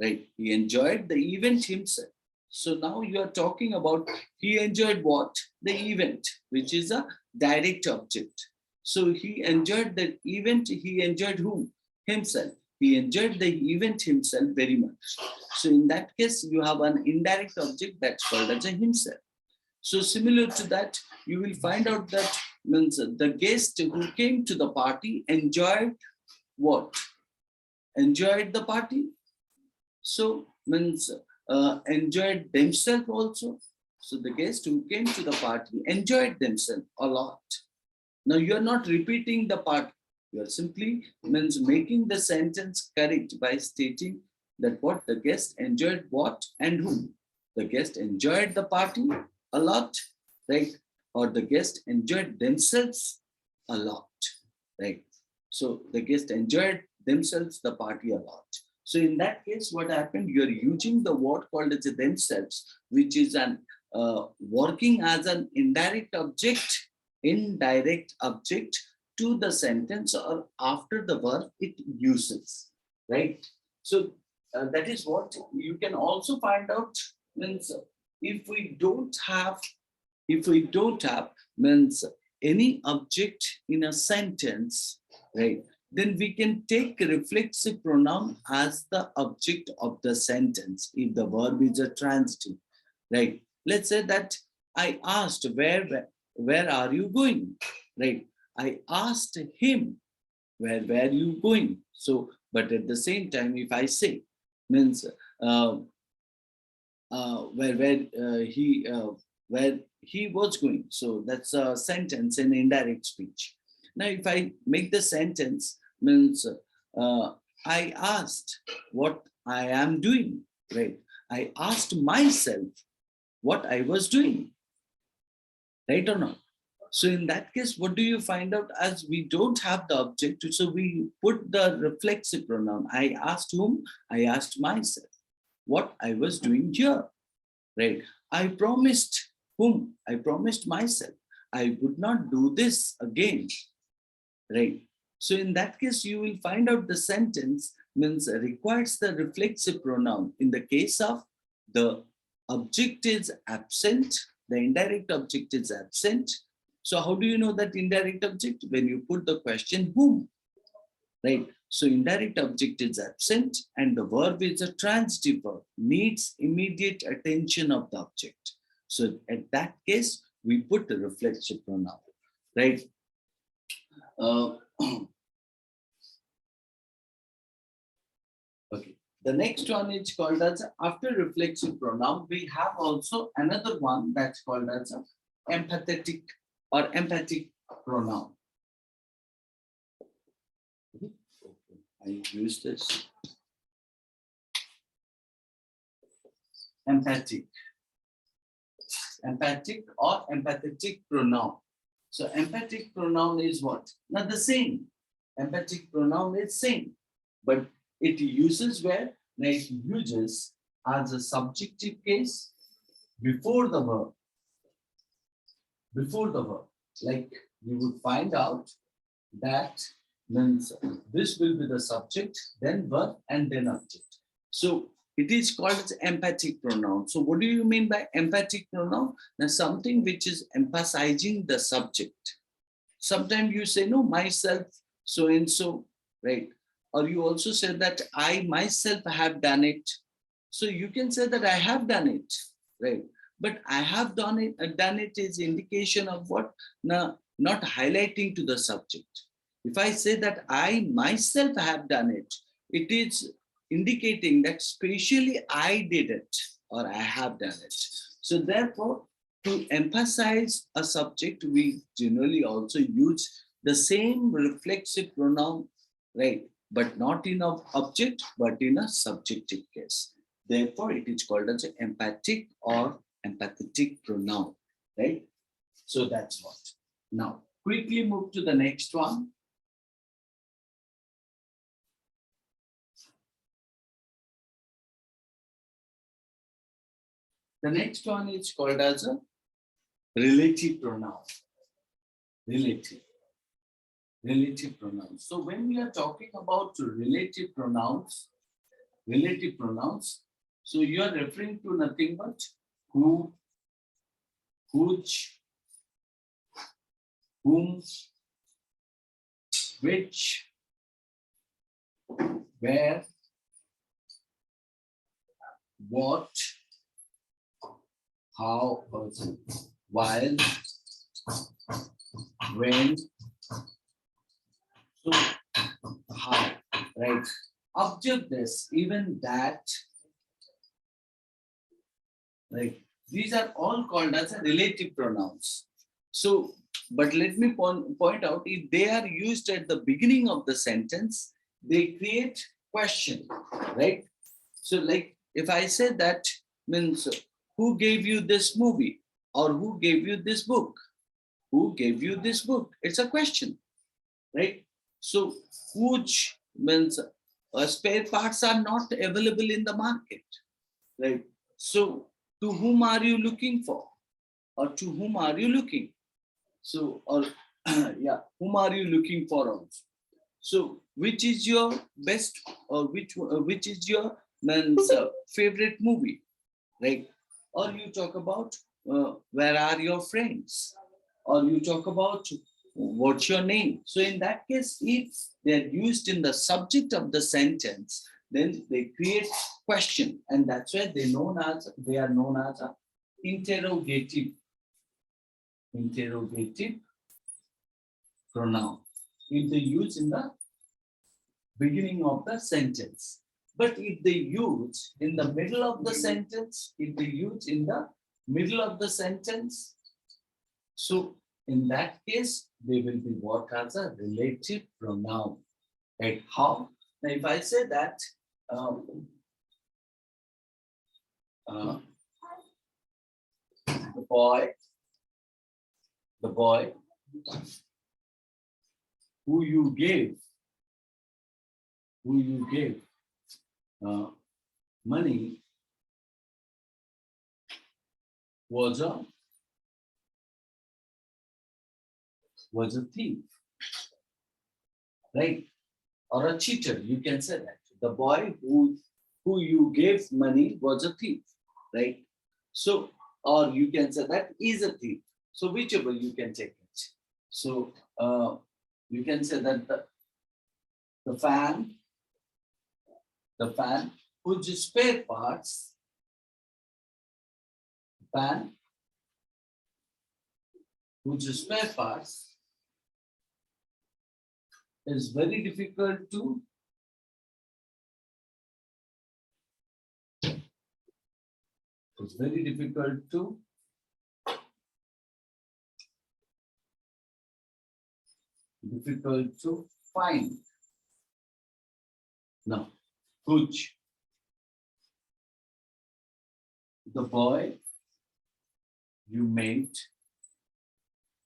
right? He enjoyed the event himself. So now you are talking about he enjoyed what? The event, which is a direct object. So he enjoyed the event. He enjoyed whom? Himself. He enjoyed the event himself very much. So in that case, you have an indirect object that's called as a himself. So similar to that, you will find out that means the guest who came to the party enjoyed what? Enjoyed the party. So means enjoyed themselves also. So the guests who came to the party enjoyed themselves a lot. Now you are not repeating the part. You are simply means making the sentence correct by stating that what the guest enjoyed what and whom. The guest enjoyed the party a lot, right? Or the guest enjoyed themselves a lot, right? So the guest enjoyed themselves the party a lot. So in that case, what happened? You're using the word called as themselves, which is an working as an indirect object to the sentence or after the verb it uses, right? So that is what you can also find out means if we don't have means any object in a sentence, right? Then we can take reflexive pronoun as the object of the sentence if the verb is a transitive, right? Let's say that I asked, where are you going? Right? I asked him, where were you going? So, but at the same time, if I say, means where he was going. So that's a sentence in indirect speech. Now, if I make the sentence means I asked what I am doing, right? I asked myself what I was doing, right or not? So in that case, what do you find out? As we don't have the object, so we put the reflexive pronoun. I asked whom? I asked myself what I was doing here, right? I promised whom? I promised myself I would not do this again, right? So in that case, you will find out the sentence means requires the reflexive pronoun. In the case of the object is absent, the indirect object is absent. So how do you know that indirect object? When you put the question whom, right? So indirect object is absent and the verb is a transitive verb, needs immediate attention of the object. So at that case, we put the reflexive pronoun, right? Okay. The next one is called as after reflexive pronoun. We have also another one that's called as empathetic or empathic pronoun. I use this. Empathic or empathetic pronoun. So empathic pronoun is what? Not the same. Empathic pronoun is same, but it uses where? Now it uses as a subjective case before the verb. Before the verb. Like you would find out that means this will be the subject, then verb, and then object. So it is called as empathic pronoun. So what do you mean by empathic pronoun? Now something which is emphasizing the subject. Sometimes you say, no, myself, so and so, right? Or you also say that I myself have done it. So you can say that I have done it, right? But I have done it is indication of what? Now, not highlighting to the subject. If I say that I myself have done it, it is indicating that specially I did it or I have done it. So therefore, to emphasize a subject, we generally also use the same reflexive pronoun, right? But not in an object, but in a subjective case. Therefore, it is called as an empathic or empathetic pronoun, right? So that's what. Now, quickly move to the next one. The next one is called as a relative pronoun. Relative. Relative pronouns. So when we are talking about relative pronouns, so you are referring to nothing but who, which, whom, which, where, what, how, while, when, so how, right? Observe this, even that, right? These are all called as a relative pronouns. So, but let me point out, if they are used at the beginning of the sentence, they create question, right? So like if I say that means who gave you this movie or who gave you this book? Who gave you this book? It's a question, right? So which means spare parts are not available in the market, right? So to whom are you looking for? Or to whom are you looking? So, or yeah, whom are you looking for also? So, which is your best or which is your man's favorite movie, right? Or you talk about where are your friends, or you talk about what's your name. So, in that case, if they're used in the subject of the sentence, then they create question, and that's why they are known as a interrogative pronoun if they use in the beginning of the sentence. But if they use in the middle of the sentence, so in that case, they will be what as a relative pronoun. Right? How? Now, if I say that the boy who you gave money was a thief, right? Or a cheater, you can say that. The boy who you gave money was a thief, right? So, or you can say that is a thief. So whichever you can take it. So you can say that the fan whose spare parts, is very difficult to find. Now, which the boy you met,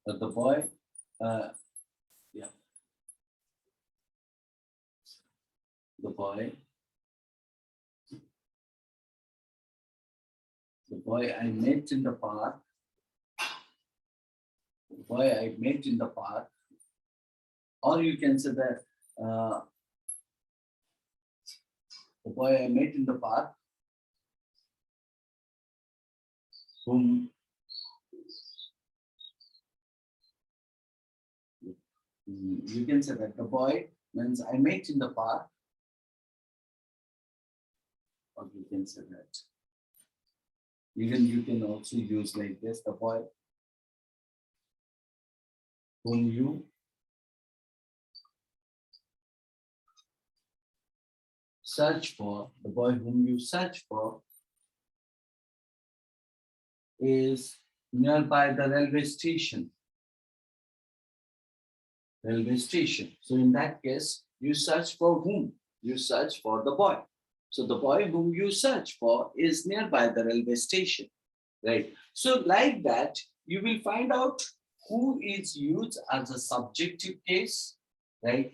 the boy, yeah, the boy I met in the park, or you can say that the boy I met in the park, whom you can say that the boy means I met in the park, or you can say that even you can also use like this, the boy whom you search for, is nearby the railway station. So in that case, you search for whom? You search for the boy. So the boy whom you search for is nearby the railway station, right? So like that, you will find out who is used as a subjective case, right?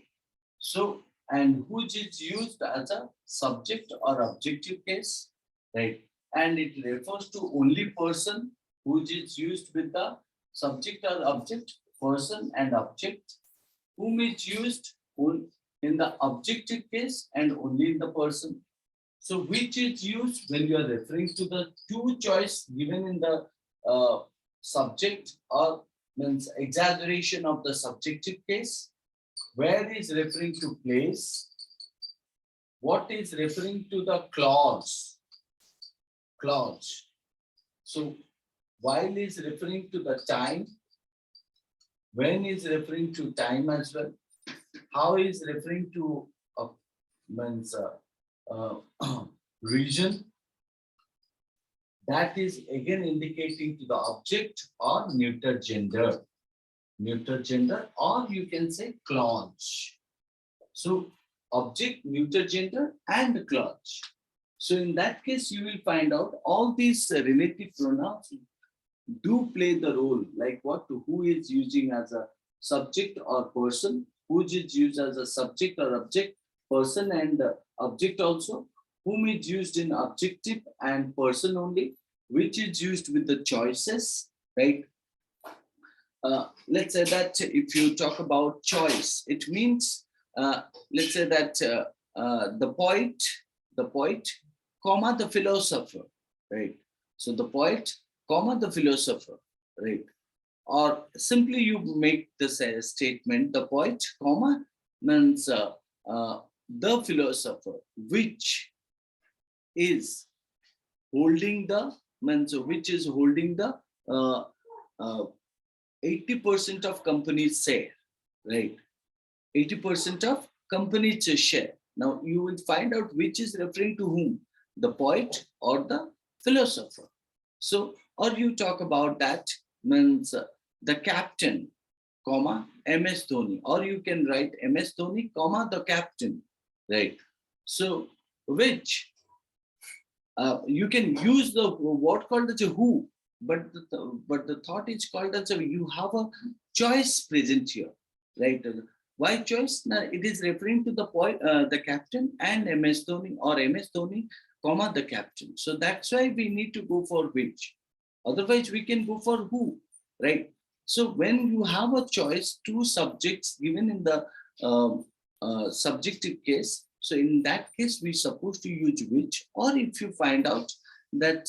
So, and which is used as a subject or objective case, right? And it refers to only person, which is used with the subject or object, person and object, whom is used in the objective case and only in the person. So which is used when you are referring to the two choice given in the subject or means exaggeration of the subjective case. Where is referring to place? What is referring to the clause? Clause. So while is referring to the time, when is referring to time as well, how is referring to means region, that is again indicating to the object or neuter gender. Neuter gender, or you can say clause. So object, neuter gender, and clause. So in that case, you will find out all these relative pronouns do play the role, like what to who is using as a subject or person, who is used as a subject or object, person and object also, whom is used in objective and person only, which is used with the choices, right? Let's say that if you talk about choice, it means, let's say that the poet, comma, the philosopher, right? So the poet, comma, the philosopher, right? Or simply you make this statement, the poet, comma, means the philosopher, which is holding the, means which is holding the uh, uh, 80% of companies share, right? 80% of companies share. Now you will find out which is referring to whom, the poet or the philosopher. So, or you talk about that means the captain, comma, MS Dhoni, or you can write MS Dhoni, comma, the captain, right? So, which you can use the word called as a who, but the thought is called as a, you have a choice present here, right? Why choice? Now it is referring to the point, the captain and MS Dhoni or MS Dhoni, comma, the captain. So that's why we need to go for which. Otherwise, we can go for who, right? So when you have a choice, two subjects given in the subjective case, so in that case, we're supposed to use which, or if you find out that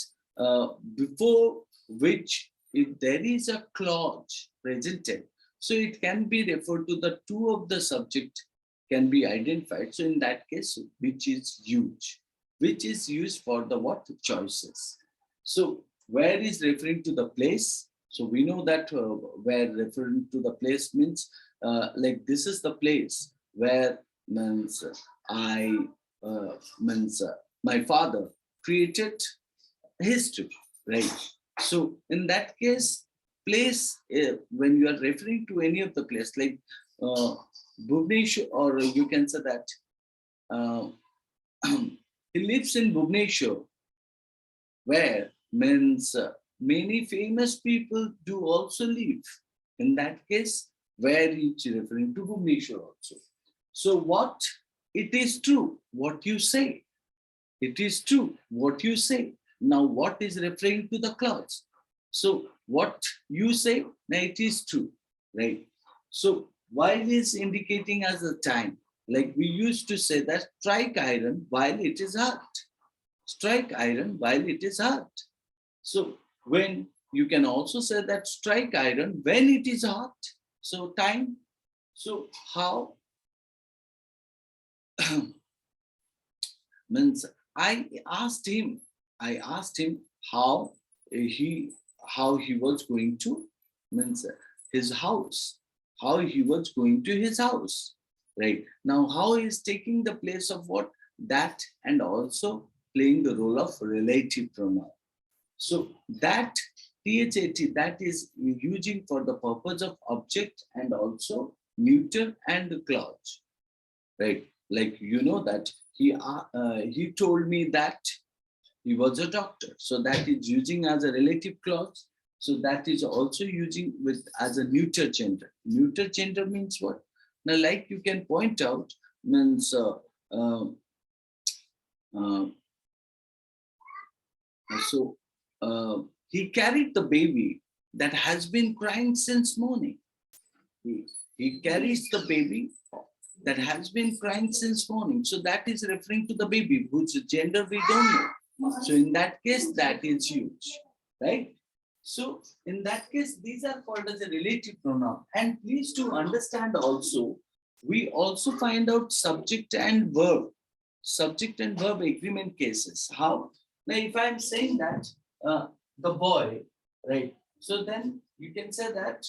before which, if there is a clause presented, so it can be referred to the two of the subject can be identified. So in that case, which is used, which is used for the what choices. So where is referring to the place. So we know that where referring to the place means like this is the place where means means my father created history, right? So in that case, place, when you are referring to any of the place like Bhubaneswar, or you can say that uh, he lives in Bhubaneswar, where means many famous people do also live. In that case, where it's referring to Bhubaneswar also. So what? It is true what you say. It is true what you say. Now what is referring to the clause? So what you say, now it is true, right? So while is indicating as a time, like we used to say that strike iron while it is hot. Strike iron while it is hot. So when you can also say that strike iron when it is hot. So time. So how means I asked him how he was going to means his house, how he was going to his house, right? Now how he is taking the place of what, that, and also playing the role of relative pronoun. So that THAT, that is using for the purpose of object and also neuter and clause, right? Like you know that he told me that he was a doctor, so that is using as a relative clause. So that is also using with as a neuter gender. Neuter gender means what? Now, like you can point out, means uh, uh, so he carried the baby that has been crying since morning. He carries the baby that has been crying since morning. So that is referring to the baby, whose gender we don't know. So in that case, that is huge, right? So in that case, these are called as a relative pronoun. And please to understand also, we also find out subject and verb agreement cases. How? Now, if I'm saying that the boy, right? So then you can say that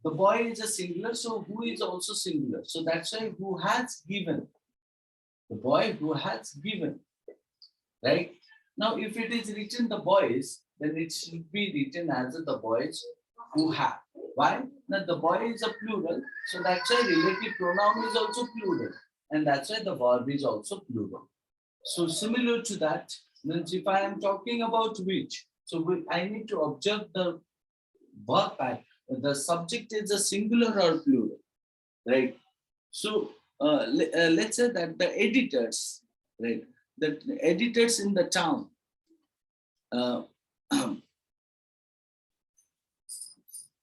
the boy is a singular, so who is also singular. So that's why who has given. The boy who has given, right? Now, if it is written the boys, then it should be written as the boys who have. Why? Now, the boy is a plural, so that's why relative pronoun is also plural. And that's why the verb is also plural. So similar to that, means if I am talking about which, so I need to observe the verb pattern. The subject is a singular or plural, right? So let's say that the editors, right? The editors in the town, uh,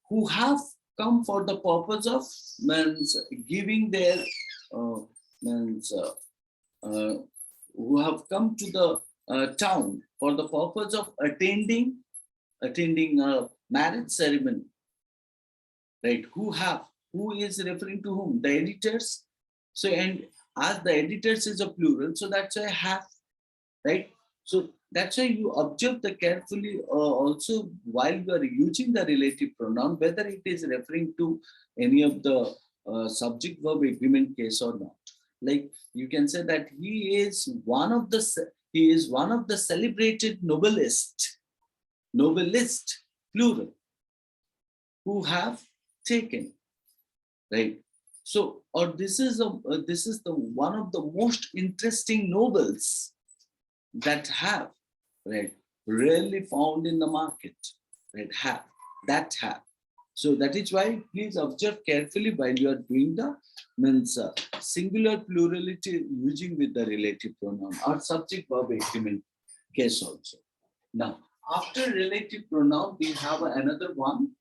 who have come for the purpose of means giving their means who have come to the town for the purpose of attending a marriage ceremony, right? Who is referring to whom? The editors. So and as the editors is a plural, so that's why have, right? So that's why you observe the carefully also while you are using the relative pronoun, whether it is referring to any of the subject verb agreement case or not. Like you can say that he is one of the celebrated novelist, plural, who have taken, right? So, or this is the one of the most interesting novels that have, right, rarely found in the market, right? Have. So that is why please observe carefully while you are doing the means singular plurality using with the relative pronoun or subject verb agreement case also. Now, after relative pronoun, we have another one.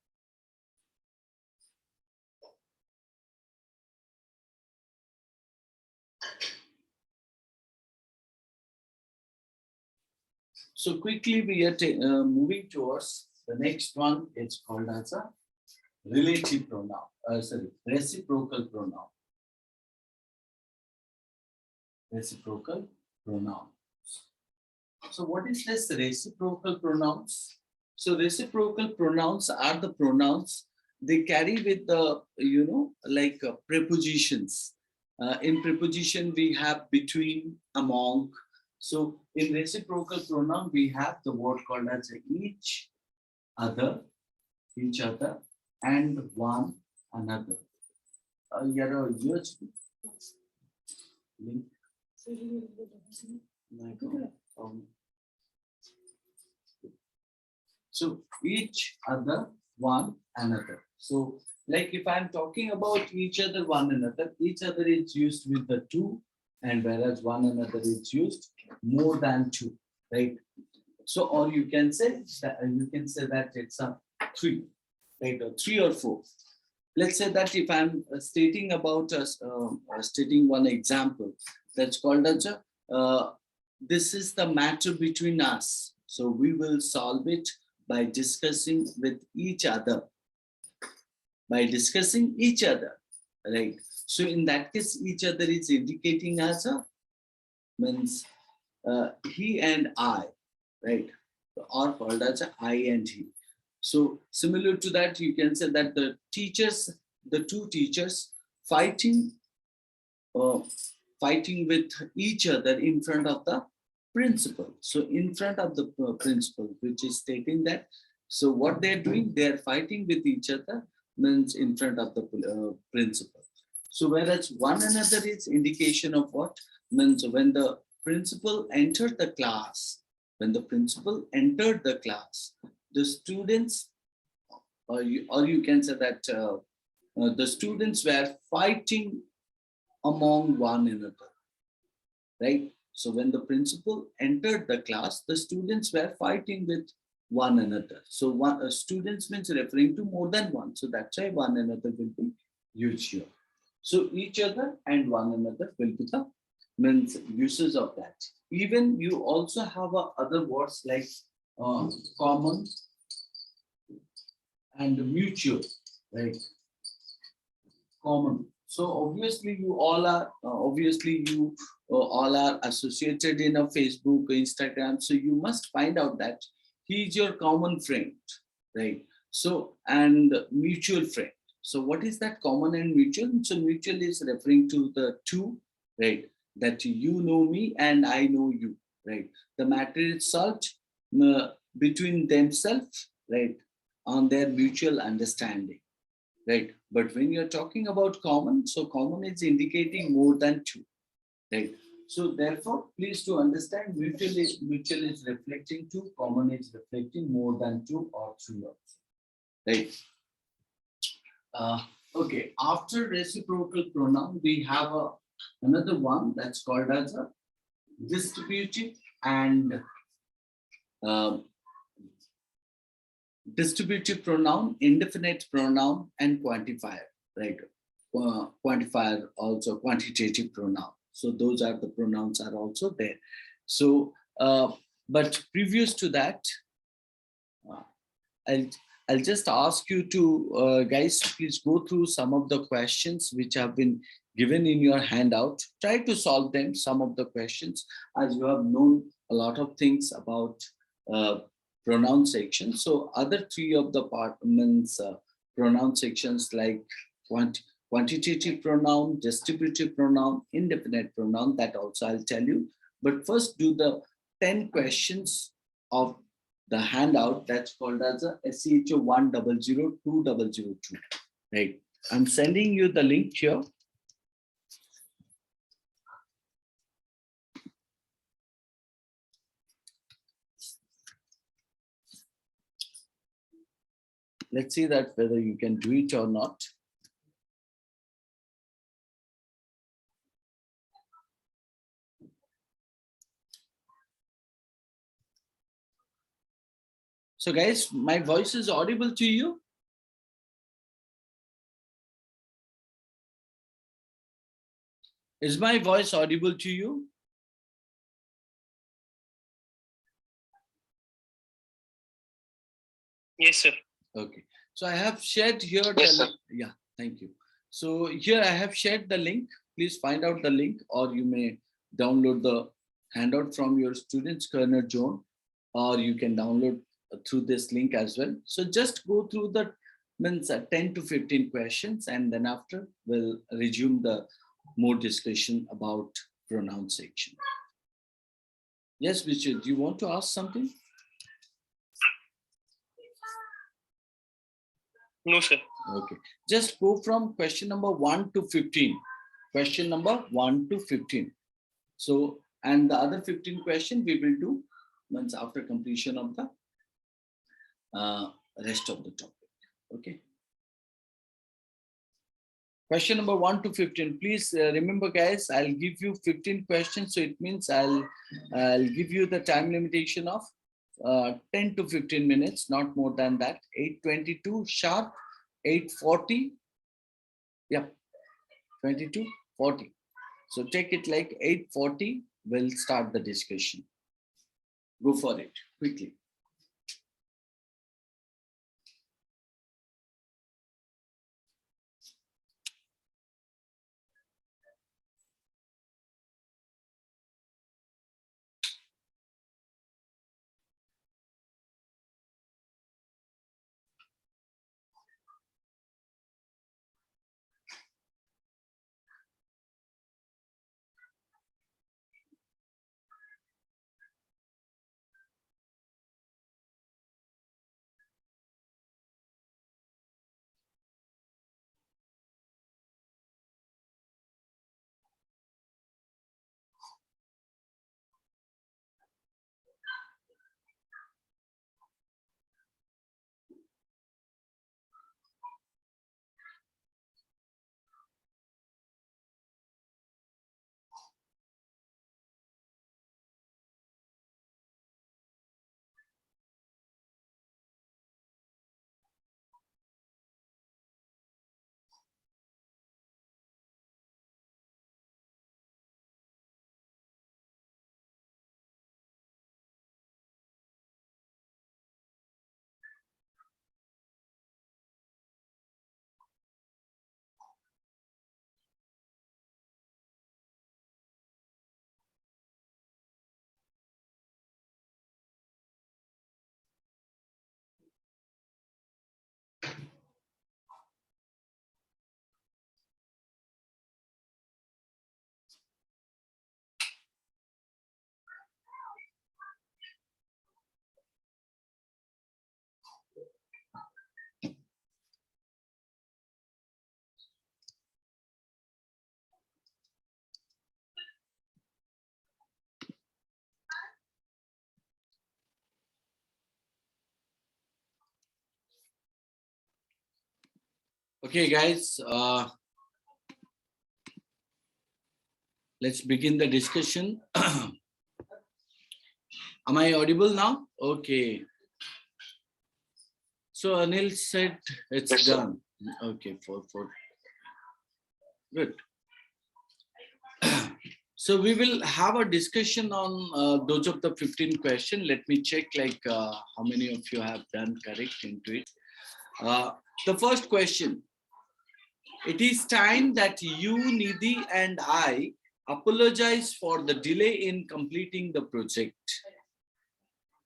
So quickly we are moving towards the next one. It's called as a relative pronoun. Reciprocal pronoun. Reciprocal pronoun. So what is this reciprocal pronouns? So reciprocal pronouns are the pronouns they carry with the like prepositions. In preposition we have between, among. So in reciprocal pronoun we have the word called as each other, and one another. Link. So each other, one another. So like if I'm talking about each other, one another, each other is used with the two, and whereas one another is used more than two, right? So or you can say that it's a three, right? Or three or four. Let's say that if I'm stating about stating one example, that's called as this is the matter between us. So we will solve it by discussing with each other. By discussing each other, right? So in that case, each other is indicating as a means he and I, right? Or called as a I and he. So similar to that, you can say that the two teachers fighting with each other in front of the principal. So in front of the principal, which is stating that, so what they're doing, they're fighting with each other, means in front of the principal. So whereas one another is indication of what? Means when the principal entered the class, the students, or you can say that the students were fighting among one another, right? So when the principal entered the class, the students were fighting with one another. So one students means referring to more than one. So that's why one another will be used here. So each other and one another will be the means uses of that. Even you also have other words like common and mutual, right? Common. So obviously you all are all are associated in a Facebook, Instagram. So you must find out that he is your common friend, right? So and mutual friend. So what is that common and mutual? So mutual is referring to the two, right? That you know me and I know you, right? The matter is solved between themselves, right? On their mutual understanding, right? But when you're talking about common, so common is indicating more than two, right? So therefore, please to understand mutual is reflecting two, common is reflecting more than two or three also, right? Okay, after reciprocal pronoun, we have another one that's called as a distributive and uh, distributive pronoun, indefinite pronoun, and quantifier, right? Quantifier, also quantitative pronoun. So those are the pronouns are also there. So, but previous to that, uh, I'll I'll just ask you to guys please go through some of the questions which have been given in your handout. Try to solve them. Some of the questions, as you have known a lot of things about uh, pronoun section. So other three of the departments pronoun sections like quantitative pronoun, distributive pronoun, indefinite pronoun. That also I'll tell you. But first, do the 10 questions of the handout that's called as a SCHO 100202, right? I'm sending you the link here. Let's see that whether you can do it or not. So guys, my voice is audible to you? Is my voice audible to you? Yes, sir. Okay. So I have shared here. Yes, sir. Yeah, thank you. So here I have shared the link. Please find out the link, or you may download the handout from your students' corner zone, or you can download through this link as well. So just go through the means 10 to 15 questions, and then after we'll resume the more discussion about pronoun section. Yes, Vijay, do you want to ask something? No, sir. Okay. Just go from question number 1 to 15. Question number 1 to 15. So, and the other 15 question we will do once after completion of the rest of the topic. Okay. Question number 1 to 15. Please remember, guys, I'll give you 15 questions. So it means I'll give you the time limitation of 10 to 15 minutes, not more than that. 8:22 sharp, 8:40. Yep, 22:40. So take it like 8:40. We'll start the discussion. Go for it quickly. Okay, guys, let's begin the discussion. Am I audible now? Okay. So Anil said it's Yes, sir. done. Okay, for good. So we will have a discussion on those of the 15 questions. Let me check how many of you have done correct into it. The first question. It is time that you, Nidhi, and I apologize for the delay in completing the project.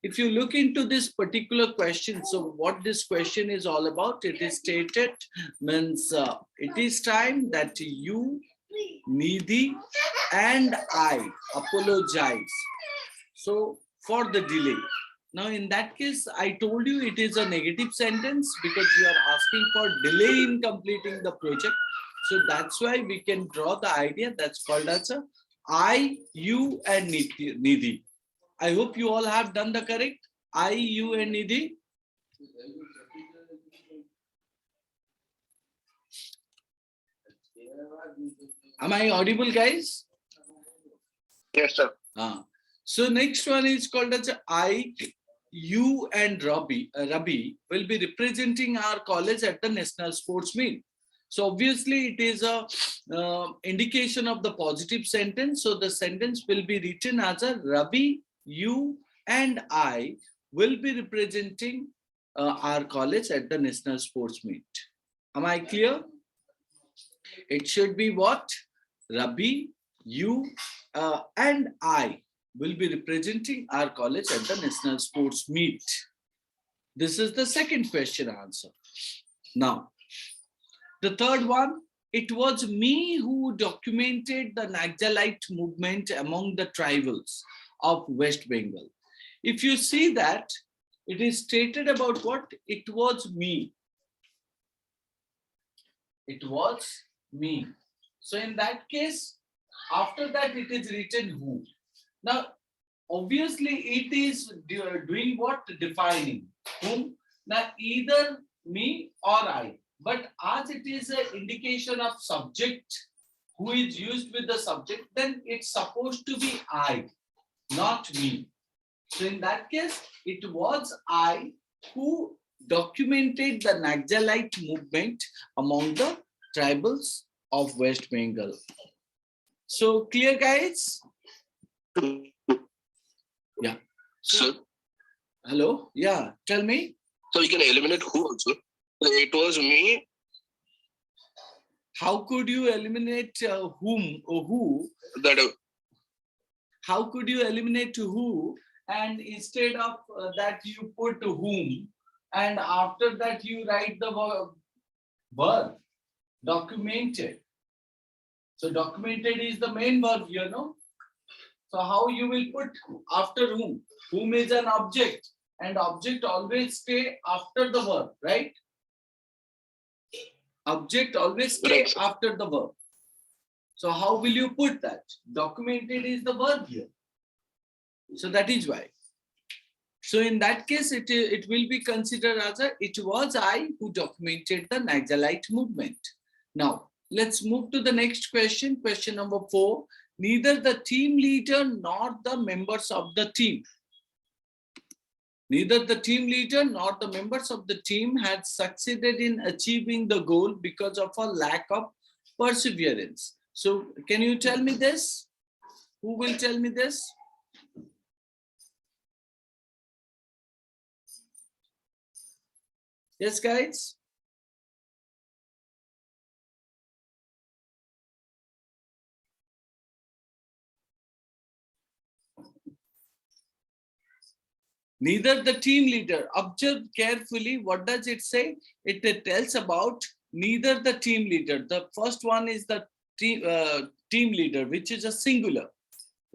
If you look into this particular question, so what this question is all about, it is stated means it is time that you, Nidhi, and I apologize. So for the delay. Now in that case, I told you it is a negative sentence because you are asking for delay in completing the project. So that's why we can draw the idea that's called as a I, you, and Nidhi. I hope you all have done the correct. I, you, and Nidhi. Am I audible, guys? Yes, sir. So next one is called as I, you, and Rabi will be representing our college at the National Sports Meet. So obviously it is a indication of the positive sentence. So the sentence will be written as a Rabi, you, and I will be representing our college at the National Sports Meet. Am I clear? It should be what? Rabi, you, and I will be representing our college at the National Sports Meet. This is the second question answer. Now, the third one, it was me who documented the Naxalite movement among the tribals of West Bengal. If you see that, it is stated about what? It was me. It was me. So in that case, after that, it is written who. Now, obviously, it is doing what? Defining whom. Now, either me or I. But as it is an indication of subject who is used with the subject, then it's supposed to be I, not me. So in that case, it was I who documented the Naxalite movement among the tribals of West Bengal. So clear, guys? Yeah. Sir. Hello? Yeah, tell me. So you can eliminate who also. It was me. How could you eliminate whom or who? That. How could you eliminate who and instead of that you put whom and after that you write the verb documented. So documented is the main verb, you know. So how you will put after whom? Whom is an object and object always stay after the verb, right? Object always stay after the verb. So how will you put that? Documented is the verb here. So that is why. So in that case, it will be considered as it was I who documented the Naxalite movement. Now, let's move to the next question. Question number 4. Neither the team leader nor the members of the team. Neither the team leader nor the members of the team had succeeded in achieving the goal because of a lack of perseverance. So can you tell me this? Who will tell me this? Yes, guys? Neither the team leader. Observe carefully. What does it say? It tells about neither the team leader. The first one is the team leader, which is a singular,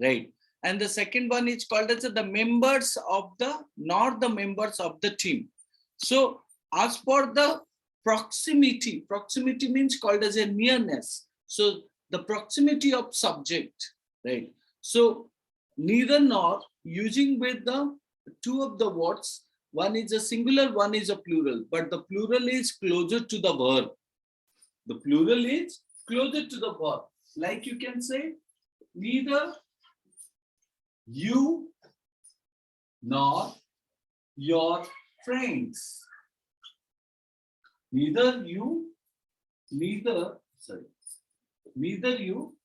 right? And the second one is called as the members of the, not the members of the team. So as for the proximity means called as a nearness. So the proximity of subject, right? So neither nor using with the two of the words, one is a singular, one is a plural, but the plural is closer to the verb. The plural is closer to the verb. Like you can say, neither you nor your friends. Neither you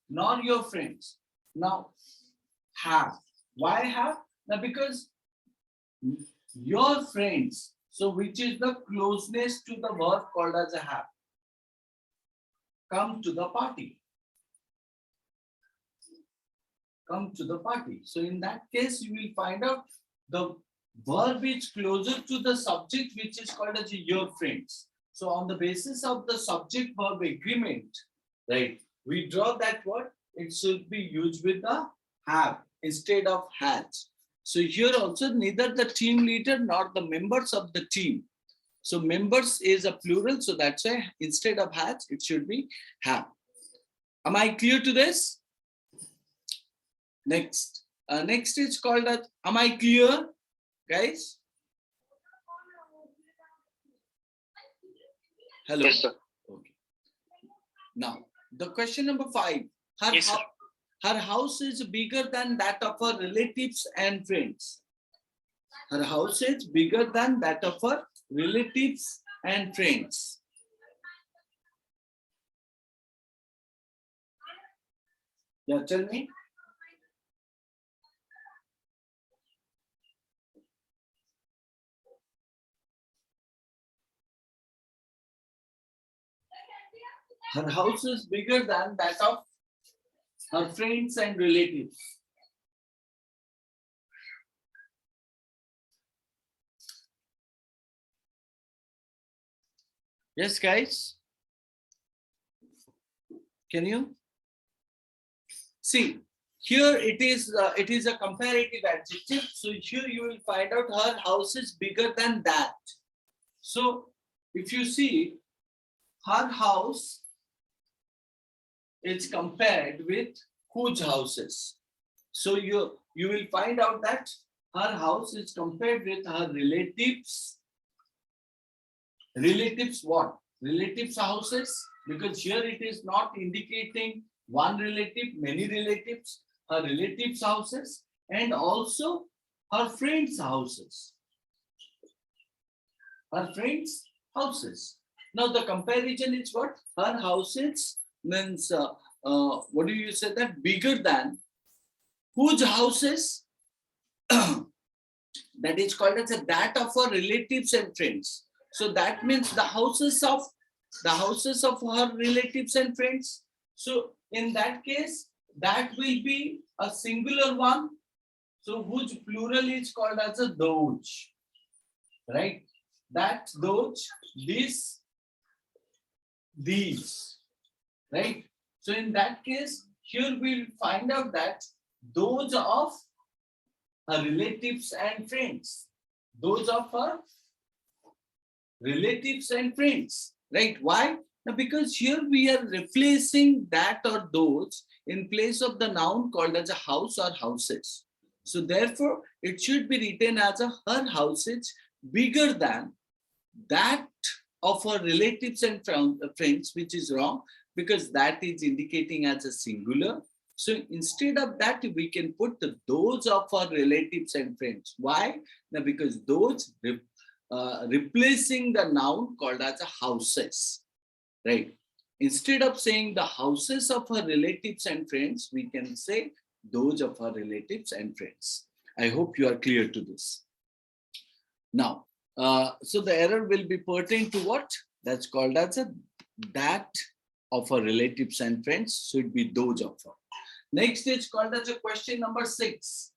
nor your friends. Now, have. Why have? Now, because your friends, so which is the closeness to the verb called as a have, come to the party. Come to the party. So in that case, you will find out the verb is closer to the subject, which is called as your friends. So on the basis of the subject verb agreement, right, we draw that word, it should be used with the have instead of has. So here also neither the team leader nor the members of the team. So members is a plural, so that's why instead of has, it should be have. Am I clear to this? Next. Next is called as, am I clear, guys? Hello. Yes, sir. Okay. Now, the question number 5. Her house is bigger than that of her relatives and friends. Her house is bigger than that of her relatives and friends. Yeah, tell me. Her house is bigger than that of her friends and relatives. Yes, guys. Can you see? Here it is a comparative adjective. So here you will find out her house is bigger than that. So if you see, her house is compared with whose houses. So you will find out that her house is compared with her relatives. Relatives what? Relatives houses, because here it is not indicating one relative, many relatives, her relatives houses, and also her friends' houses. Her friends' houses. Now the comparison is what? Her houses means, what do you say that? Bigger than whose houses? That is called as a that of her relatives and friends. So that means the houses of her relatives and friends. So in that case, that will be a singular one. So whose plural is called as a those, right? That, those, this, these, right? So in that case, here we'll find out that those of her relatives and friends. Those of her relatives and friends, right? Why? Now, because here we are replacing that or those in place of the noun called as a house or houses. So therefore, it should be written as a her houses bigger than that of her relatives and friends, which is wrong because that is indicating as a singular. So instead of that, we can put the those of our relatives and friends. Why? Now, because those replacing the noun called as a houses, right? Instead of saying the houses of her relatives and friends, we can say those of her relatives and friends. I hope you are clear to this. Now, so the error will be pertain to what? That's called as a that of her relatives and friends should be those of her. Next is called as a question number 6.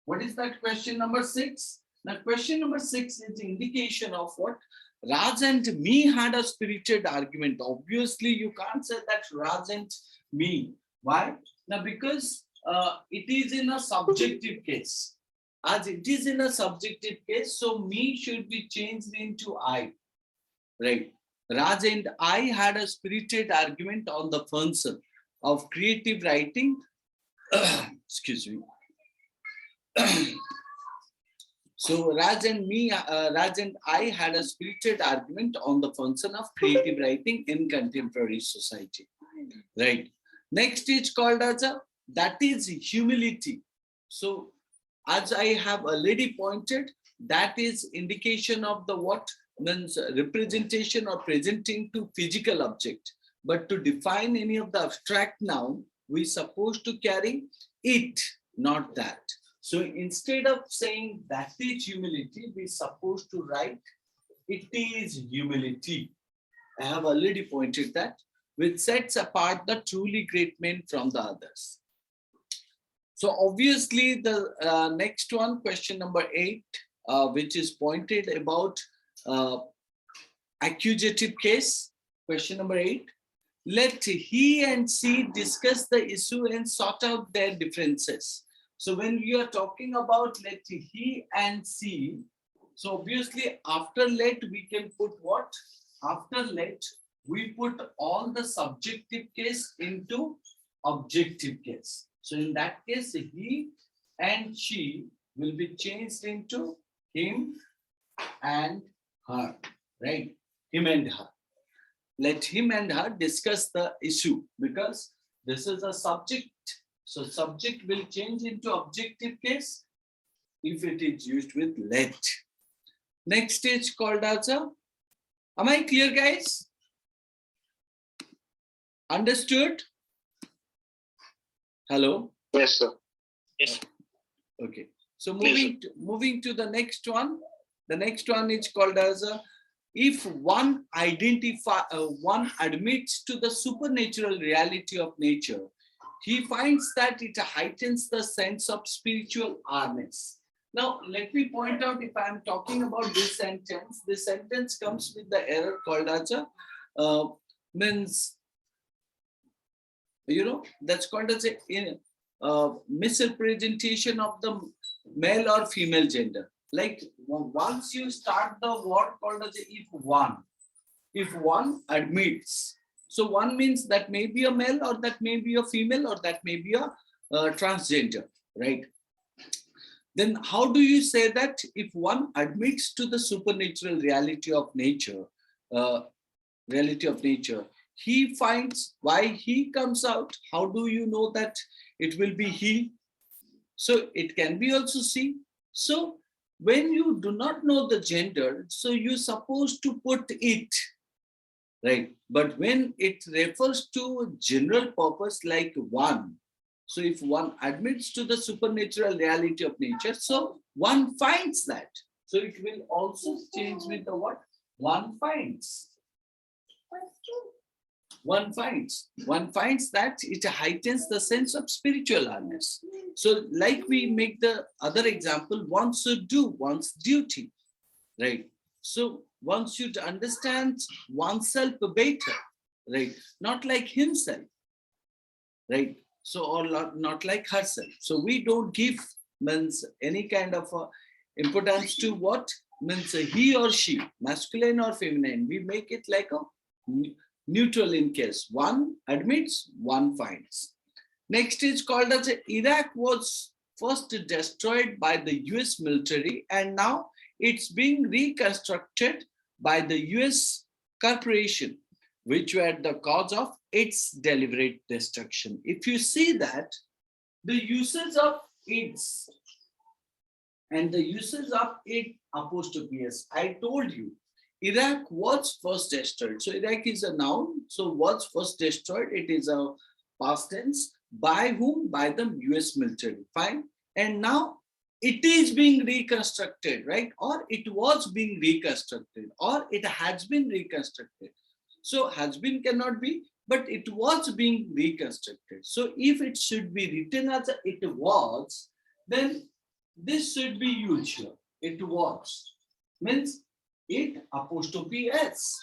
What is that question number 6? Now, question number 6 is the indication of what? Raj and me had a spirited argument. Obviously, you can't say that Raj and me. Why? Now, because it is in a subjective case. As it is in a subjective case, so me should be changed into I. Right? Raj and I had a spirited argument on the function of creative writing. Excuse me. So Raj and I had a spirited argument on the function of creative writing in contemporary society. Right. Next is called as that is humility. So as I have already pointed, that is indication of the what means representation or presenting to physical object. But to define any of the abstract noun, we supposed to carry it, not that. So instead of saying that is humility, we supposed to write it is humility. I have already pointed that, which sets apart the truly great men from the others. So obviously the next one, question number 8, which is pointed about accusative case, question number 8. Let he and she discuss the issue and sort out their differences. So when we are talking about let he and she, so obviously after let we can put what? After let we put all the subjective case into objective case. So in that case, he and she will be changed into him and her, right? Him and her. Let him and her discuss the issue because this is a subject. So subject will change into objective case if it is used with let. Next is called as a, am I clear guys? Understood? Hello? Yes, sir. Yes. Okay. So moving to the next one. The next one is called as a, if one admits to the supernatural reality of nature, he finds that it heightens the sense of spiritual awareness. Now, let me point out, if I'm talking about this sentence comes with the error called as a, means, you know, that's called as a misrepresentation of the male or female gender. Like once you start the word called as if one admits, so one means that may be a male or that may be a female or that may be a transgender, right? Then how do you say that if one admits to the supernatural reality of nature, he finds why he comes out? How do you know that it will be he? So it can be also she. So when you do not know the gender, so you're supposed to put it, right? But when it refers to general purpose like one, so if one admits to the supernatural reality of nature, so one finds that. So it will also change with the what? One finds. One finds that it heightens the sense of spiritual awareness. So like we make the other example, one should do one's duty, right? So one should understand oneself better, right? Not like himself, right? So or not like herself. So we don't give means any kind of importance to what means he or she, masculine or feminine. We make it like a neutral in case one admits, one finds. Next is called as Iraq was first destroyed by the US military and now it's being reconstructed by the US corporation, which were the cause of its deliberate destruction. If you see that, the usage of its and the usage of it apostrophe s, I told you, Iraq was first destroyed. So Iraq is a noun. So was first destroyed. It is a past tense. By whom? By the US military. Fine. And now it is being reconstructed, right? Or it was being reconstructed, or it has been reconstructed. So has been cannot be, but it was being reconstructed. So if it should be written as it was, then this should be used here. It was means it apostrophe s,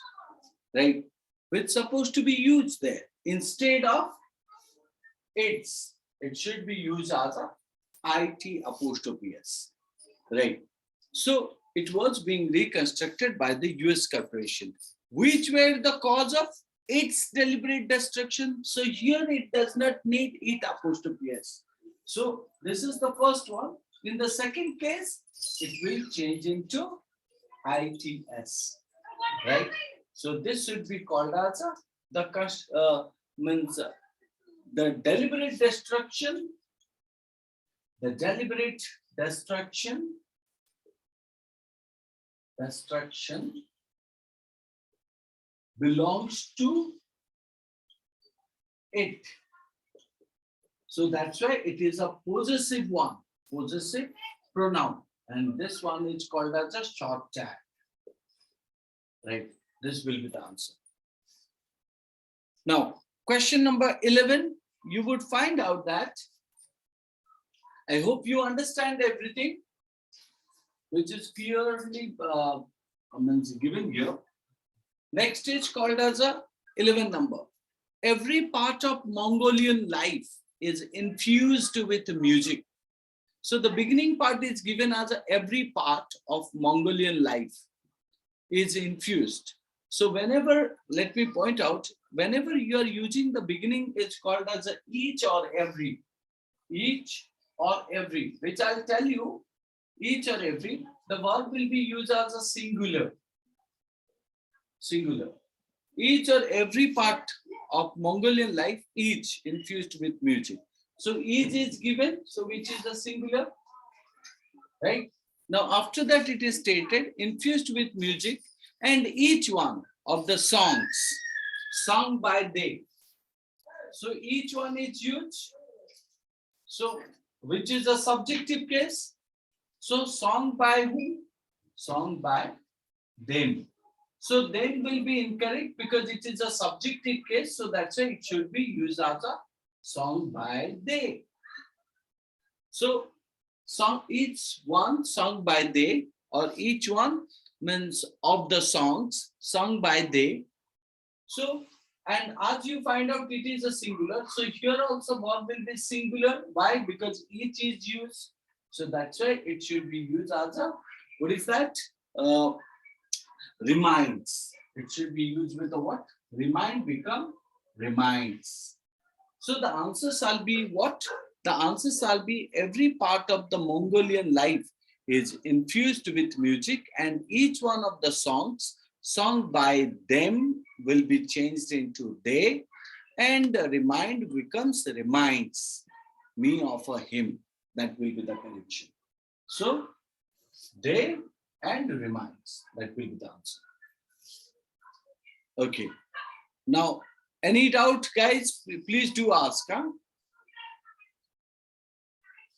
right? Which supposed to be used there instead of its. It should be used as a it apostrophe s, right? So it was being reconstructed by the US corporation, which were the cause of its deliberate destruction. So here it does not need it apostrophe s. So this is the first one. In the second case, it will change into ITS, right? So this should be called as the deliberate destruction. The deliberate destruction belongs to it. So that's why it is a possessive one, possessive pronoun. And this one is called as a short tag. Right? This will be the answer. Now, question number 11, you would find out that, I hope you understand everything, which is clearly given here. Next is called as a 11 number. Every part of Mongolian life is infused with music. So the beginning part is given as every part of Mongolian life is infused. So whenever, let me point out, whenever you are using the beginning, it's called as each or every. Each or every, which I'll tell you, each or every, the verb will be used as a singular. Singular. Each or every part of Mongolian life, each infused with music. So each is given, so which is the singular, right? Now after that it is stated, infused with music, and each one of the songs sung by they. So each one is used. So which is a subjective case? So sung by who? Sung by them. So them will be incorrect because it is a subjective case. So that's why it should be used as a sung by they. So song, each one sung by they, or each one means of the songs sung by they. So, and as you find out, it is a singular. So here also verb will be singular. Why? Because each is used. So that's why it should be used as a, what is that? Reminds. It should be used with a what? Remind become reminds. So the answer shall be what? The answer shall be every part of the Mongolian life is infused with music, and each one of the songs sung by them will be changed into they, and remind becomes reminds me of a him. That will be the correction. So they and reminds, that will be the answer. Okay. Now, any doubt, guys? Please do ask. Huh?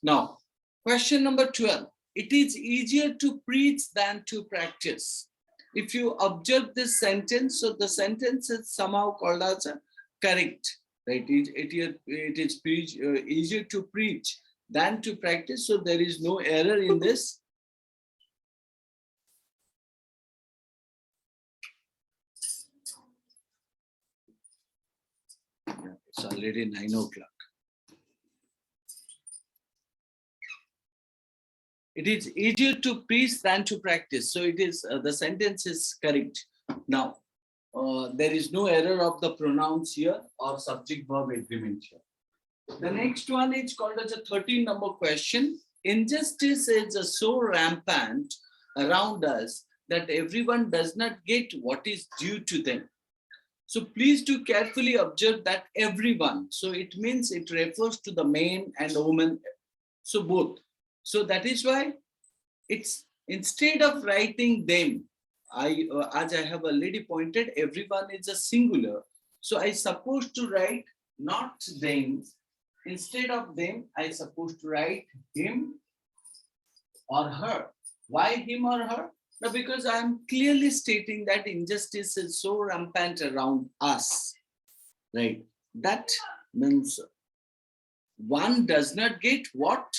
Now, question number 12. It is easier to preach than to practice. If you observe this sentence, so the sentence is somehow called as correct, right? It is easier to preach than to practice. So there is no error in this. It's already 9 o'clock. It is easier to preach than to practice. So it is, the sentence is correct. Now, there is no error of the pronouns here or subject verb agreement here. The next one is called as a 13 number question. Injustice is so rampant around us that everyone does not get what is due to them. So please do carefully observe that everyone. So it means it refers to the man and woman. So both. So that is why it's, instead of writing them, as I have already pointed, everyone is a singular. So I supposed to write not them. Instead of them, I supposed to write him or her. Why him or her? No, because I'm clearly stating that injustice is so rampant around us, right? That means one does not get what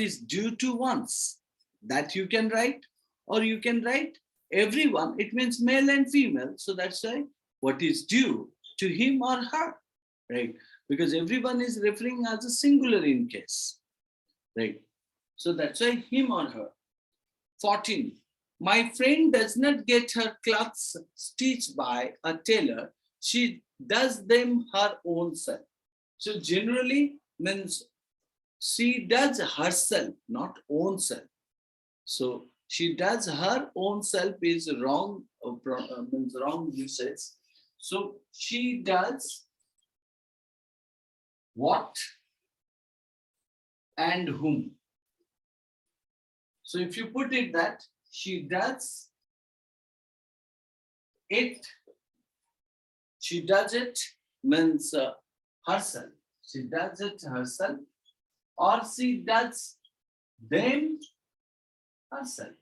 is due to ones. That you can write, or you can write everyone. It means male and female. So that's why what is due to him or her, right? Because everyone is referring as a singular in case, right? So that's why him or her. 14. My friend does not get her clothes stitched by a tailor. She does them her own self. So generally means She does herself, not own self. So she does her own self is wrong, means wrong usage. So she does what and whom. So if you put it that she does it, she does it means herself. She does it herself, or she does them herself.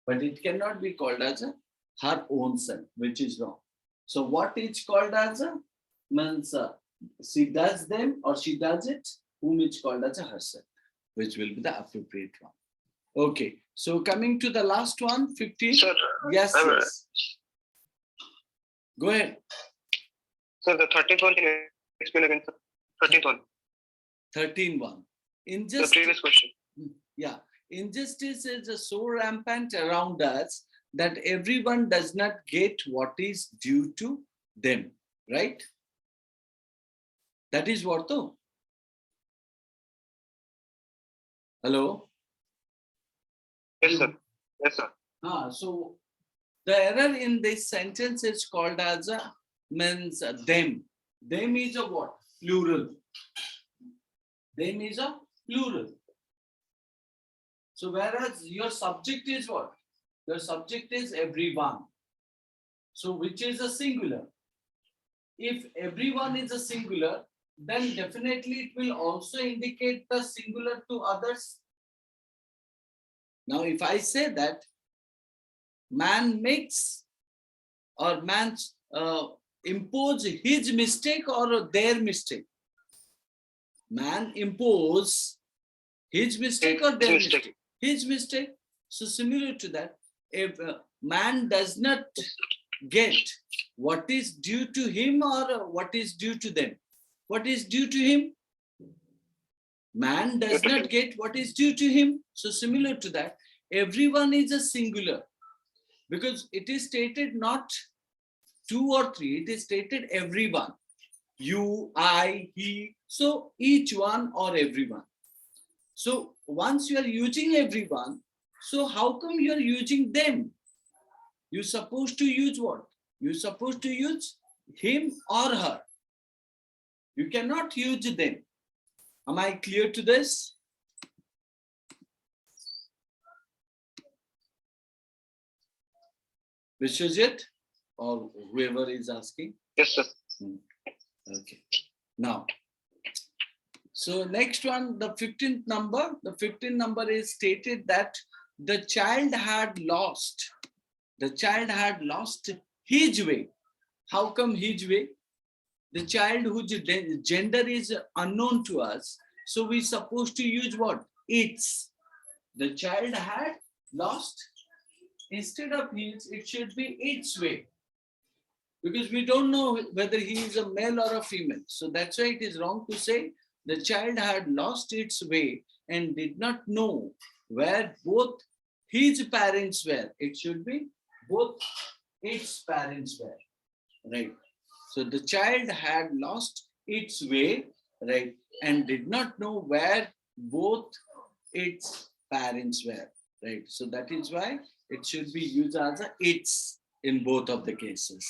But it cannot be called as a her own self, which is wrong. So what is called as a means she does them or she does it, whom is called as a herself, which will be the appropriate one. Okay, so coming to the last one, 15. Sir, Yes, yes. Go ahead. So the 13th one, can you explain again, sir? 13th one. 13 one. The previous question. Yeah, injustice is so rampant around us that everyone does not get what is due to them, right? That is what though? Hello? Yes, sir. Yes, sir. So the error in this sentence is called as a means them. Them is a what? Plural. Them is a plural. So whereas your subject is what? Your subject is everyone. So which is a singular. If everyone is a singular, then definitely it will also indicate the singular to others. Now, if I say that man makes or man impose his mistake or their mistake, man impose his mistake or their mistake? His mistake. So similar to that, if man does not get what is due to him or what is due to them, what is due to him? Man does not get what is due to him. So similar to that, everyone is a singular because it is stated not 2 or 3, it is stated everyone. You, I, he, so each one or everyone. So once you are using everyone, so how come you are using them? You're supposed to use what? You're supposed to use him or her. You cannot use them. Am I clear to this? Vishwajit or whoever is asking? Yes, sir. Okay. Now, so next one, the 15th number. The 15th number is stated that the child had lost. The child had lost his way. How come his way? The child whose gender is unknown to us. So we're supposed to use what? Its. The child had lost. Instead of his, it should be its way. Because we don't know whether he is a male or a female. So that's why it is wrong to say the child had lost its way and did not know where both his parents were. It should be both its parents were. Right. So the child had lost its way, right, and did not know where both its parents were. Right. So that is why it should be used as a its in both of the cases.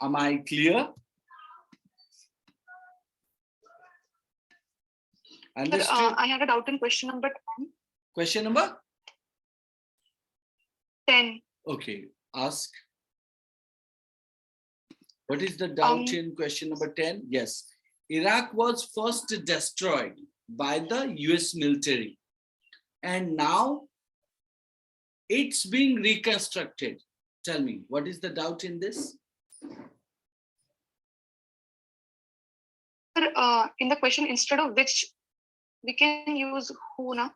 Am I clear? Sir, I have a doubt in question number 10. Question number 10. Okay, ask. What is the doubt in question number 10? Yes, Iraq was first destroyed by the US military and now it's being reconstructed. Tell me, what is the doubt in this? Sir, in the question, instead of which, we can use who now?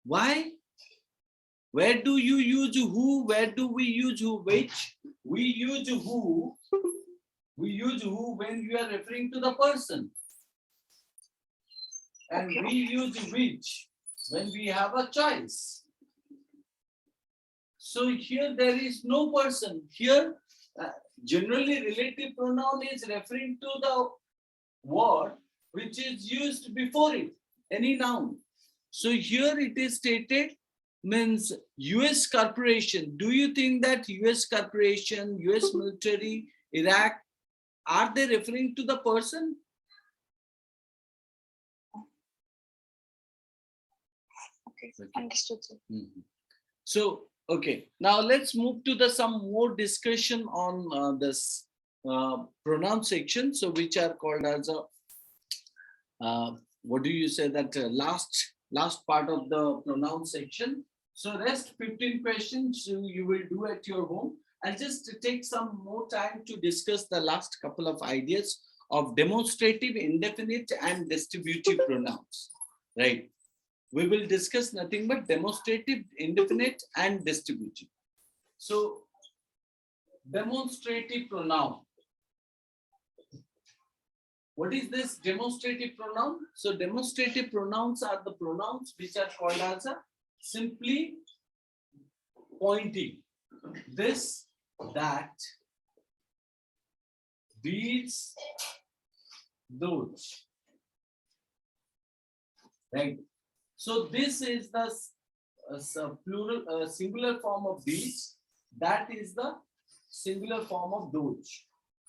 Why? Where do you use who? Where do we use who? Which? We use who. We use who when you are referring to the person. And we use which when we have a choice. So here there is no person. Here, generally relative pronoun is referring to the word which is used before it, any noun. So here it is stated means US corporation. Do you think that US corporation, US military, Iraq, are they referring to the person? Okay, Okay. understood, sir. So, okay, now let's move to the some more discussion on this pronoun section. So, which are called as a what do you say that last part of the pronoun section. So, rest 15 questions you will do at your home. I'll just take some more time to discuss the last couple of ideas of demonstrative, indefinite, and distributive pronouns. Right. We will discuss nothing but demonstrative, indefinite, and distributive. So, demonstrative pronoun. What is this demonstrative pronoun? So, demonstrative pronouns are the pronouns which are called as a simply pointing. This, that, these, those. Right? So this is the plural, singular form of these. That is the singular form of those.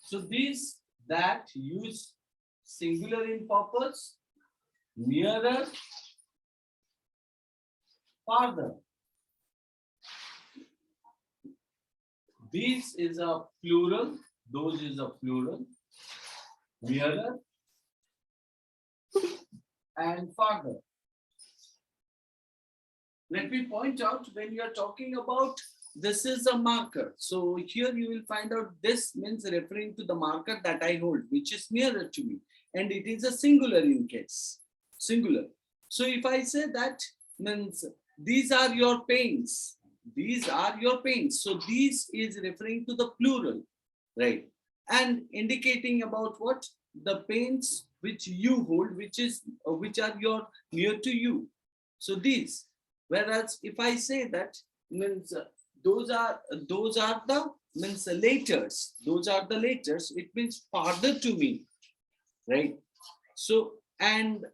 So these, that use singular in purpose, nearer, farther. This is a plural, those is a plural, nearer, and farther. Let me point out when you are talking about this is a marker. So here you will find out this means referring to the marker that I hold, which is nearer to me. And it is a singular in case, singular. So if I say that means these are your pains, these are your pains. So these is referring to the plural, right? And indicating about what? The pains which you hold, which are your near to you. So these. Whereas if I say that means those are the means letters. Those are the letters. It means farther to me, right? So and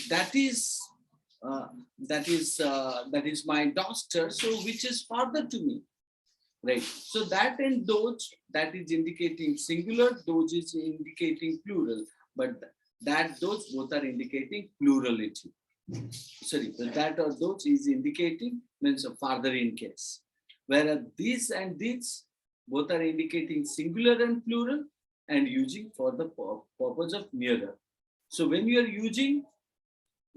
that is my doctor. So which is farther to me, right? So that and those, that is indicating singular. Those is indicating plural, but that those both are indicating plurality. Sorry, that or those is indicating means a farther in case. Whereas these and these both are indicating singular and plural and using for the purpose of nearer. So when you are using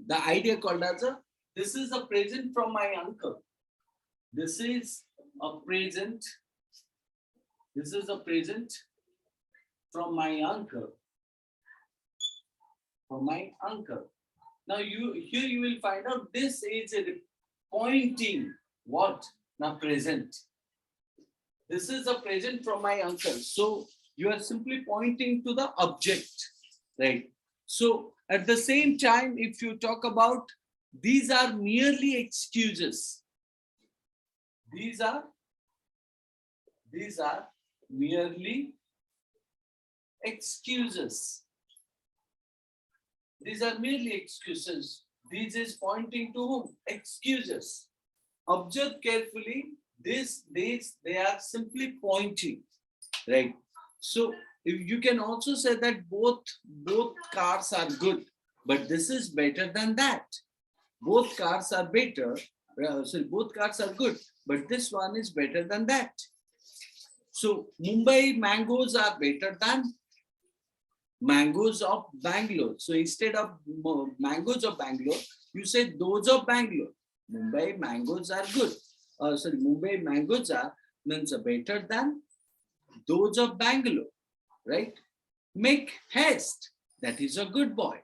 the idea called as a, this is a present from my uncle. This is a present. This is a present from my uncle. From my uncle. Now here you will find out this is a pointing what? Now present. This is a present from my uncle. So you are simply pointing to the object, right? So at the same time, if you talk about these are merely excuses. These are merely excuses. These are merely excuses. This is pointing to whom? Excuses. Observe carefully. They are simply pointing, right? So if you can also say that both cars are good, but this is better than that. Both cars are better. So both cars are good, but this one is better than that. So Mumbai mangoes are better than mangoes of Bangalore. So instead of mangoes of Bangalore, you say those of Bangalore. Mumbai mangoes are good. Mumbai mangoes are means better than those of Bangalore, right? Make haste. That is a good boy,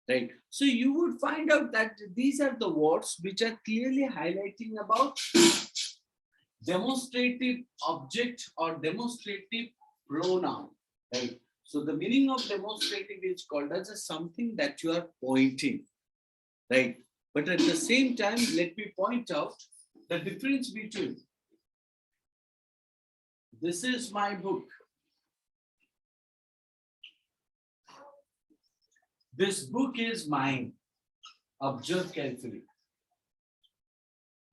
right? So you would find out that these are the words which are clearly highlighting about demonstrative object or demonstrative pronoun, right? So the meaning of demonstrative is called as a something that you are pointing, right? But at the same time, let me point out the difference between this is my book. This book is mine. Observe carefully.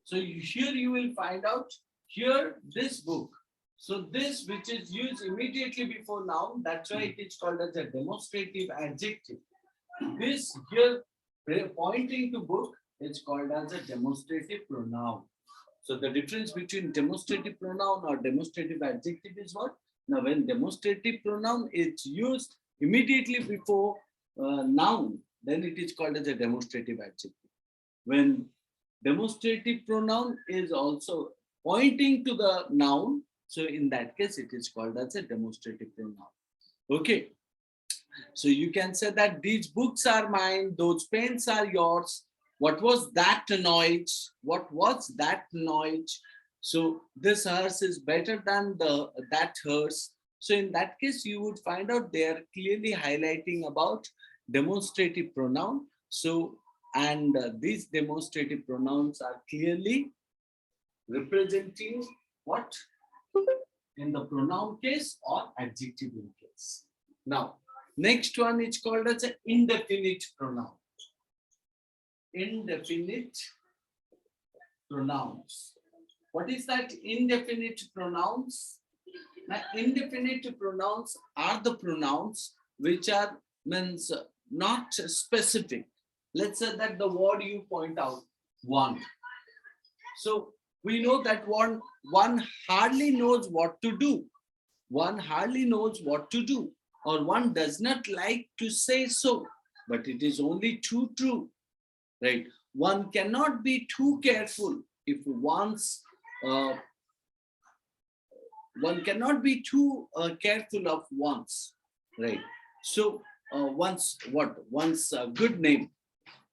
So here you will find out here this book. So this which is used immediately before noun, that's why it is called as a demonstrative adjective. This here pointing to book is called as a demonstrative pronoun. So the difference between demonstrative pronoun or demonstrative adjective is what? Now when demonstrative pronoun is used immediately before noun, then it is called as a demonstrative adjective. When demonstrative pronoun is also pointing to the noun, so in that case it is called as a demonstrative pronoun. Okay. So you can say that these books are mine, those pens are yours. What was that noise? What was that noise? So this hers is better than that hers. So in that case, you would find out they are clearly highlighting about demonstrative pronoun. So and these demonstrative pronouns are clearly representing what in the pronoun case or adjective in case. Now, next one is called as an indefinite pronoun. Indefinite pronouns. What is that indefinite pronouns? Now, indefinite pronouns are the pronouns which are means not specific. Let's say that the word you point out, one. So we know that one hardly knows what to do. One hardly knows what to do, or one does not like to say so, but it is only too true, right? One cannot be too careful if one cannot be too careful of one's, right? So one's good name.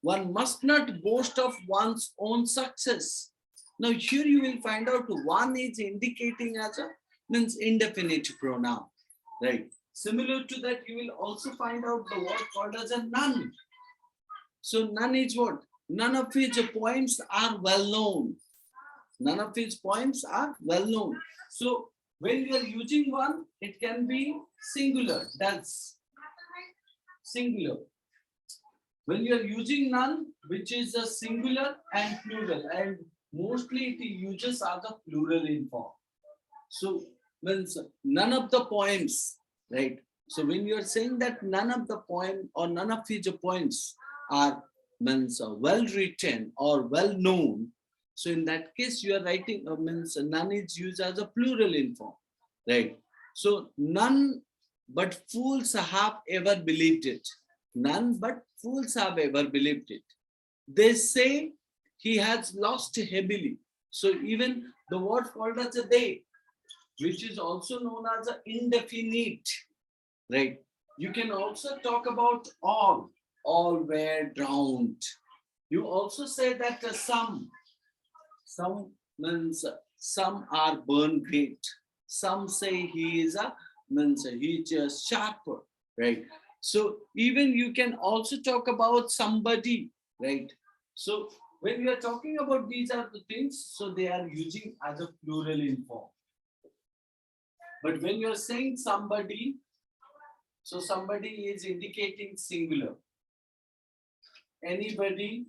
One must not boast of one's own success. Now here you will find out one is indicating as a means indefinite pronoun, right? Similar to that, you will also find out the word called as a none. So none is what? None of his poems are well known. None of his poems are well known. So when you are using one, it can be singular. That's singular. When you are using none, which is a singular and plural, and mostly it uses as a plural in form. So means none of the poems, right? So when you are saying that none of the poem or none of his poems are means well written or well known, so in that case you are writing means none is used as a plural in form, right? So none but fools have ever believed it. None but fools have ever believed it. They say he has lost heavily. So even the word called as a they, which is also known as an indefinite, right? You can also talk about all were drowned. You also say that some means some are born great. Some say he is a means he is a sharper, right? So even you can also talk about somebody, right? So when we are talking about these are the things, so they are using as a plural in form. But when you're saying somebody, so somebody is indicating singular. Anybody,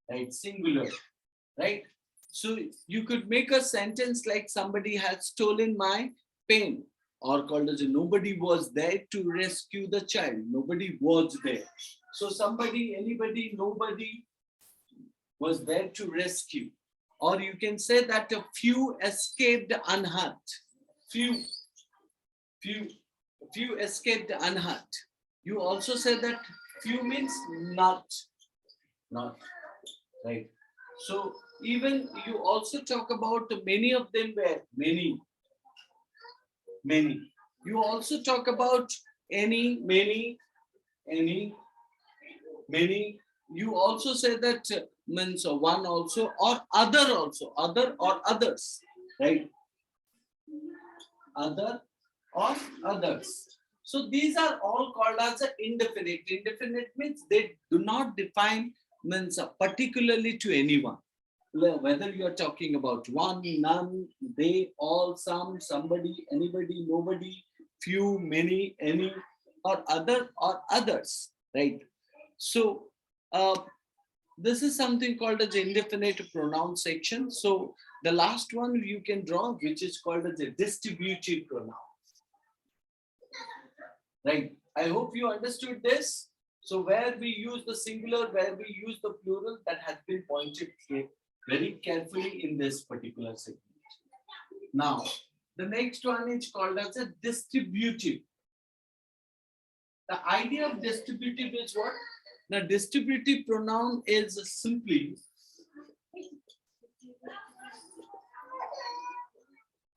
right? Singular, right? So you could make a sentence like somebody has stolen my pen, or called as nobody was there to rescue the child. Nobody was there. So somebody, anybody, nobody was there to rescue. Or you can say that a few escaped unhurt. Few escaped unhurt. You also say that few means not, right? So even you also talk about many of them were many. You also talk about any, many. You also say that means one also or other also, other or others, right? Other or others. So these are all called as an indefinite. Indefinite means they do not define means particularly to anyone. Whether you are talking about one, none, they, all, some, somebody, anybody, nobody, few, many, any. or other or others, right? So this is something called as indefinite pronoun section. So the last one you can draw, which is called as a distributive pronoun, right? I hope you understood this. So where we use the singular, where we use the plural, that has been pointed here very carefully in this particular segment. Now, the next one is called as a distributive. The idea of distributive is what? Now, distributive pronoun is simply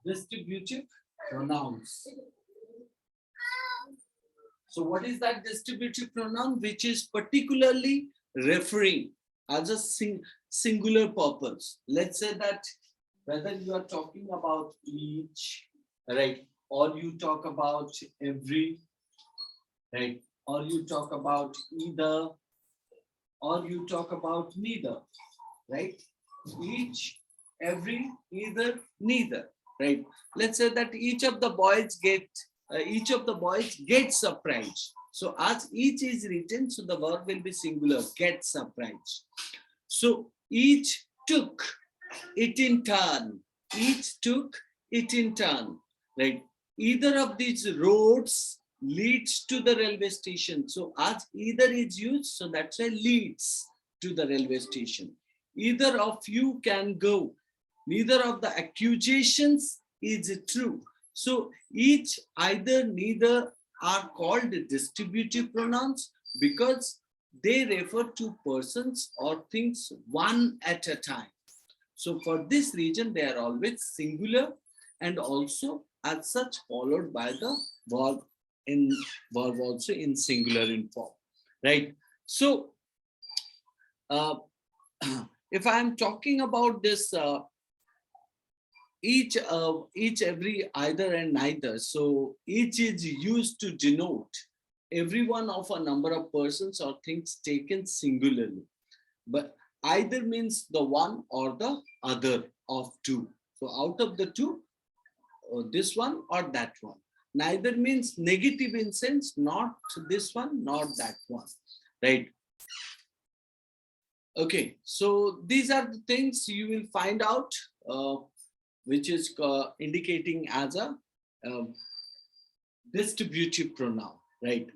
distributive pronouns. So what is that distributive pronoun? Which is particularly referring as a singular purpose. Let's say that whether you are talking about each, right, or you talk about every, right, or you talk about either, or you talk about neither, right? Each, every, either, neither, right? Let's say that each of the boys gets a prize. So as each is written, so the verb will be singular, gets a prize. So each took it in turn. Each took it in turn, right? Either of these roads leads to the railway station. So as either is used, so that's why leads to the railway station. Either of you can go. Neither of the accusations is true. So each, either, neither are called distributive pronouns because they refer to persons or things one at a time. So for this reason, they are always singular and also as such followed by the verb also in singular in form, right? So if I am talking about this each, every, either and neither, so each is used to denote every one of a number of persons or things taken singularly, but either means the one or the other of two. So out of the two, this one or that one. Neither means negative in sense, not this one, not that one, right? Okay, so these are the things you will find out, which is indicating as a distributive pronoun, right?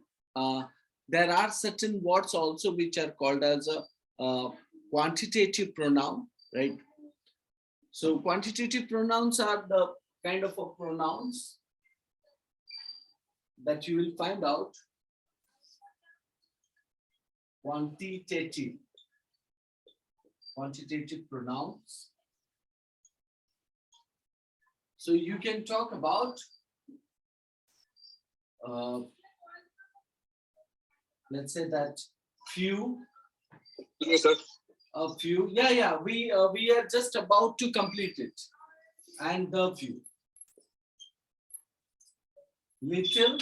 There are certain words also which are called as a quantitative pronoun, right? So quantitative pronouns are the kind of pronouns that you will find out. Quantitative pronouns. So you can talk about let's say that few. Yes, sir. A few. Yeah. We are just about to complete it. And the few. Little,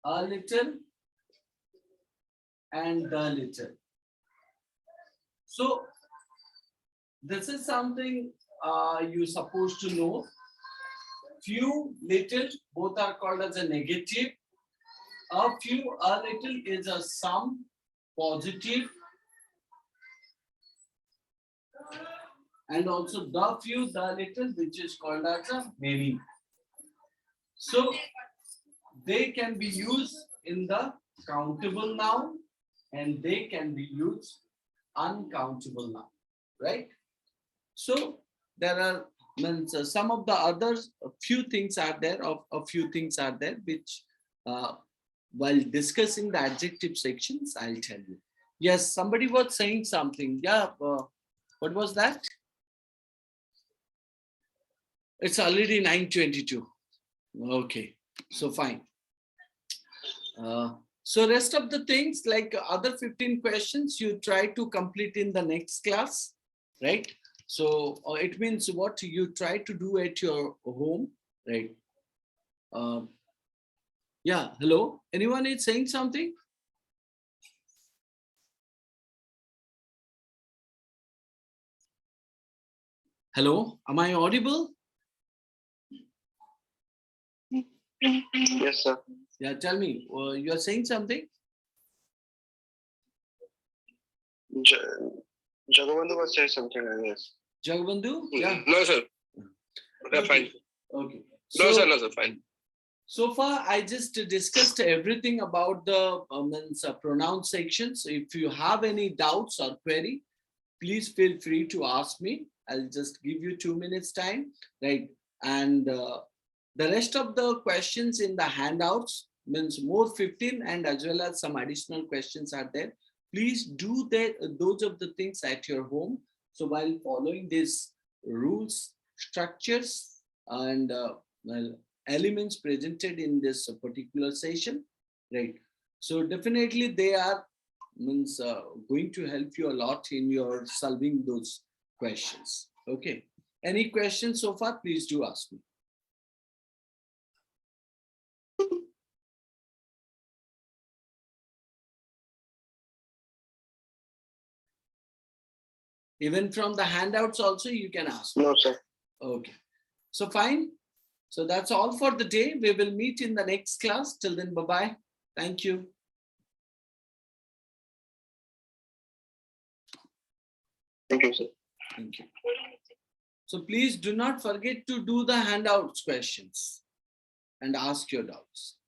a little, and the little. So this is something you're supposed to know. Few, little, both are called as a negative. A few, a little is a some, positive. And also the few, the little, which is called as a many. So they can be used in the countable noun and they can be used uncountable noun, right? So there are some of the others, a few things are there, which while discussing the adjective sections, I'll tell you. Yes, somebody was saying something. Yeah, what was that? It's already 9:22. Okay, so fine. So rest of the things like other 15 questions you try to complete in the next class, right? So it means what you try to do at your home, right? Yeah, hello? Anyone is saying something? Hello, am I audible? Yes, sir. Yeah, tell me, you are saying something? Jagabandhu was saying something, I guess. Jagabandhu? Yeah. No, sir. Okay. Fine. Okay. No, sir, fine. So far, I just discussed everything about the pronoun sections. If you have any doubts or query, please feel free to ask me. I'll just give you 2 minutes time, right? And the rest of the questions in the handouts means more 15 and as well as some additional questions are there. Please do those of the things at your home. So while following these rules, structures, and well, elements presented in this particular session, right? So definitely they are going to help you a lot in your solving those questions. Okay. Any questions so far? Please do ask me. Even from the handouts also you can ask. No, sir. Okay. So fine. So that's all for the day. We will meet in the next class. Till then, bye-bye. Thank you. Thank you, sir. Thank you. So please do not forget to do the handouts questions and ask your doubts.